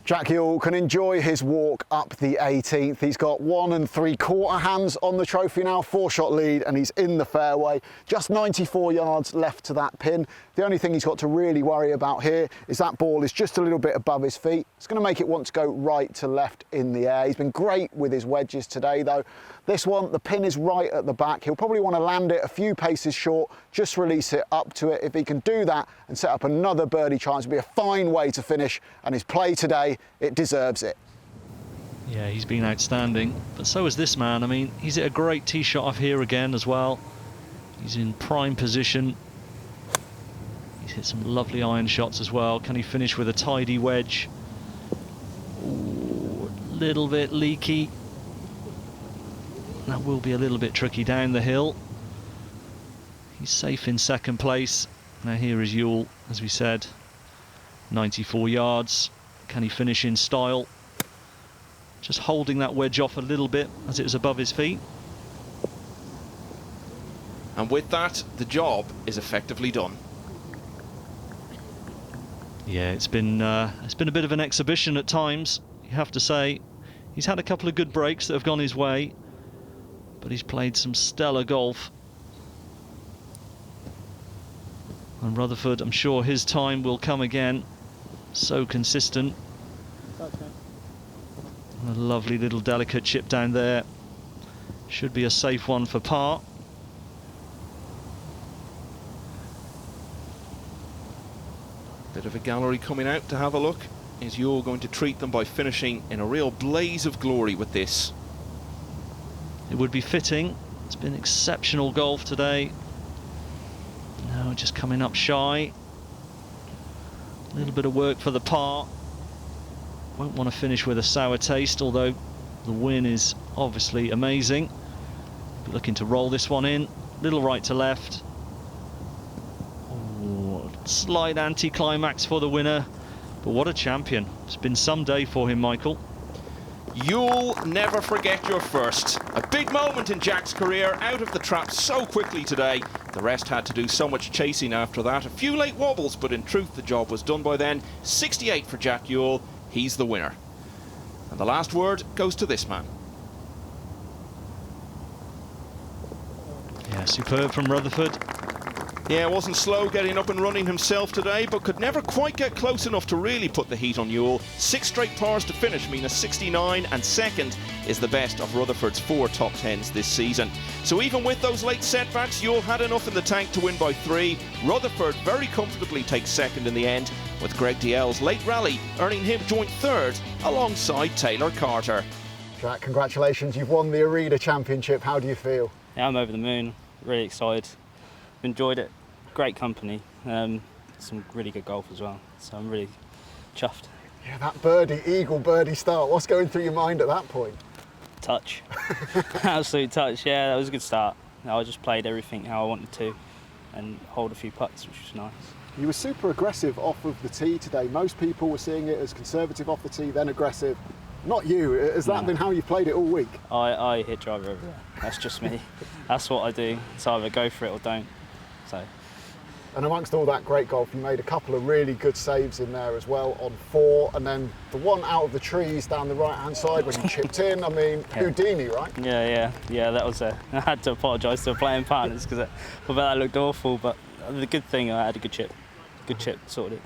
Jack Ewell can enjoy his walk up the 18th. He's got 1 3/4 hands on the trophy now, 4-shot lead, and he's in the fairway. Just 94 yards left to that pin. The only thing he's got to really worry about here is that ball is just a little bit above his feet. It's going to make it want to go right to left in the air. He's been great with his wedges today, though. This one, the pin is right at the back. He'll probably want to land it a few paces short, just release it up to it. If he can do that and set up another birdie chance, it'll be a fine way to finish, and his play today, it deserves it. Yeah, he's been outstanding, but so is this man. I mean, he's hit a great tee shot off here again as well. He's in prime position. He's hit some lovely iron shots as well. Can he finish with a tidy wedge? Ooh, a little bit leaky. That will be a little bit tricky down the hill. He's safe in 2nd place. Now here is Ewell, as we said, 94 yards. Can he finish in style? Just holding that wedge off a little bit as it was above his feet. And with that, the job is effectively done. Yeah, it's been a bit of an exhibition at times, you have to say. He's had a couple of good breaks that have gone his way, but he's played some stellar golf. And Rutherford, I'm sure his time will come again. So consistent. A lovely little delicate chip down there. Should be a safe one for par. Bit of a gallery coming out to have a look. Is Ewell going to treat them by finishing in a real blaze of glory with this? It would be fitting. It's been exceptional golf today. No, just coming up shy. A little bit of work for the par. Won't want to finish with a sour taste, although the win is obviously amazing. Looking to roll this one in. Little right to left. Oh, slight anti-climax for the winner. But what a champion. It's been some day for him, Michael. You'll never forget your first. A big moment in Jack's career, out of the trap so quickly today. The rest had to do so much chasing after that. A few late wobbles, but in truth the job was done by then. 68 for Jack Ewell. He's the winner. And the last word goes to this man. Yeah, superb from Rutherford. Yeah, wasn't slow getting up and running himself today, but could never quite get close enough to really put the heat on Ewell. 6 straight pars to finish mean a 69, and 2nd is the best of Rutherford's 4 top 10s this season. So even with those late setbacks, Ewell had enough in the tank to win by 3. Rutherford very comfortably takes 2nd in the end, with Greg DL's late rally earning him joint 3rd alongside Taylor Carter. Jack, congratulations, you've won the ORIDA Championship. How do you feel? Yeah, I'm over the moon, really excited. Enjoyed it, great company, some really good golf as well, so I'm really chuffed. Yeah, that eagle birdie start, what's going through your mind at that point? Touch, absolute touch, yeah, that was a good start. I just played everything how I wanted to and hold a few putts, which was nice. You were super aggressive off of the tee today. Most people were seeing it as conservative off the tee, then aggressive. Not you. Has that been how you've played it all week? I hit driver everywhere. That's just me. That's what I do. It's either go for it or don't. So. And amongst all that great golf, you made a couple of really good saves in there as well on 4, and then the one out of the trees down the right-hand side when you chipped in. I mean, yeah. Houdini, right? Yeah. That was I had to apologise to playing partners because I bet that looked awful. But the good thing, I had a good chip. Good chip, sorted it.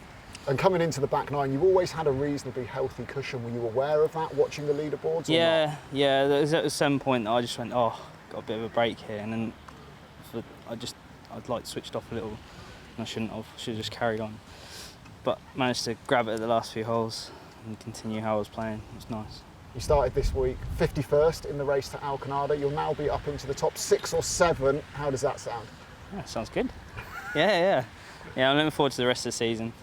And coming into the back 9, you've always had a reasonably healthy cushion. Were you aware of that, watching the leaderboards? Yeah. There was at some point that I just went, oh, got a bit of a break here, and then I'd like switched off a little, and I shouldn't have. Should have just carried on. But managed to grab it at the last few holes and continue how I was playing. It was nice. You started this week 51st in the race to Alcanada. You'll now be up into the top 6 or 7. How does that sound? Yeah, sounds good. Yeah, I'm looking forward to the rest of the season.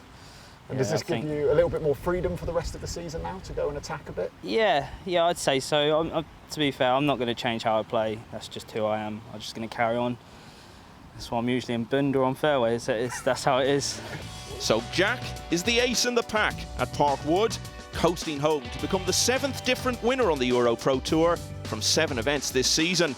And does this give you a little bit more freedom for the rest of the season now to go and attack a bit? Yeah, I'd say so. To be fair, I'm not going to change how I play. That's just who I am. I'm just going to carry on. That's why I'm usually in bund or on fairways. That's how it is. So Jack is the ace in the pack at Park Wood. coasting home to become the 7th different winner on the EuroPro Tour from 7 events this season.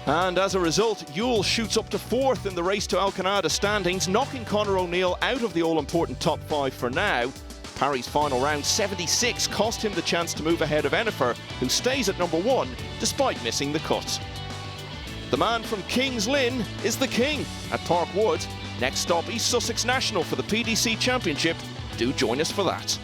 And as a result, Yule shoots up to 4th in the race to Alcanada standings, knocking Conor O'Neill out of the all-important top 5 for now. Parry's final round 76 cost him the chance to move ahead of Enifer, who stays at number 1 despite missing the cut. The man from Kings Lynn is the king at Park Wood. Next stop, East Sussex National for the PDC Championship. Do join us for that.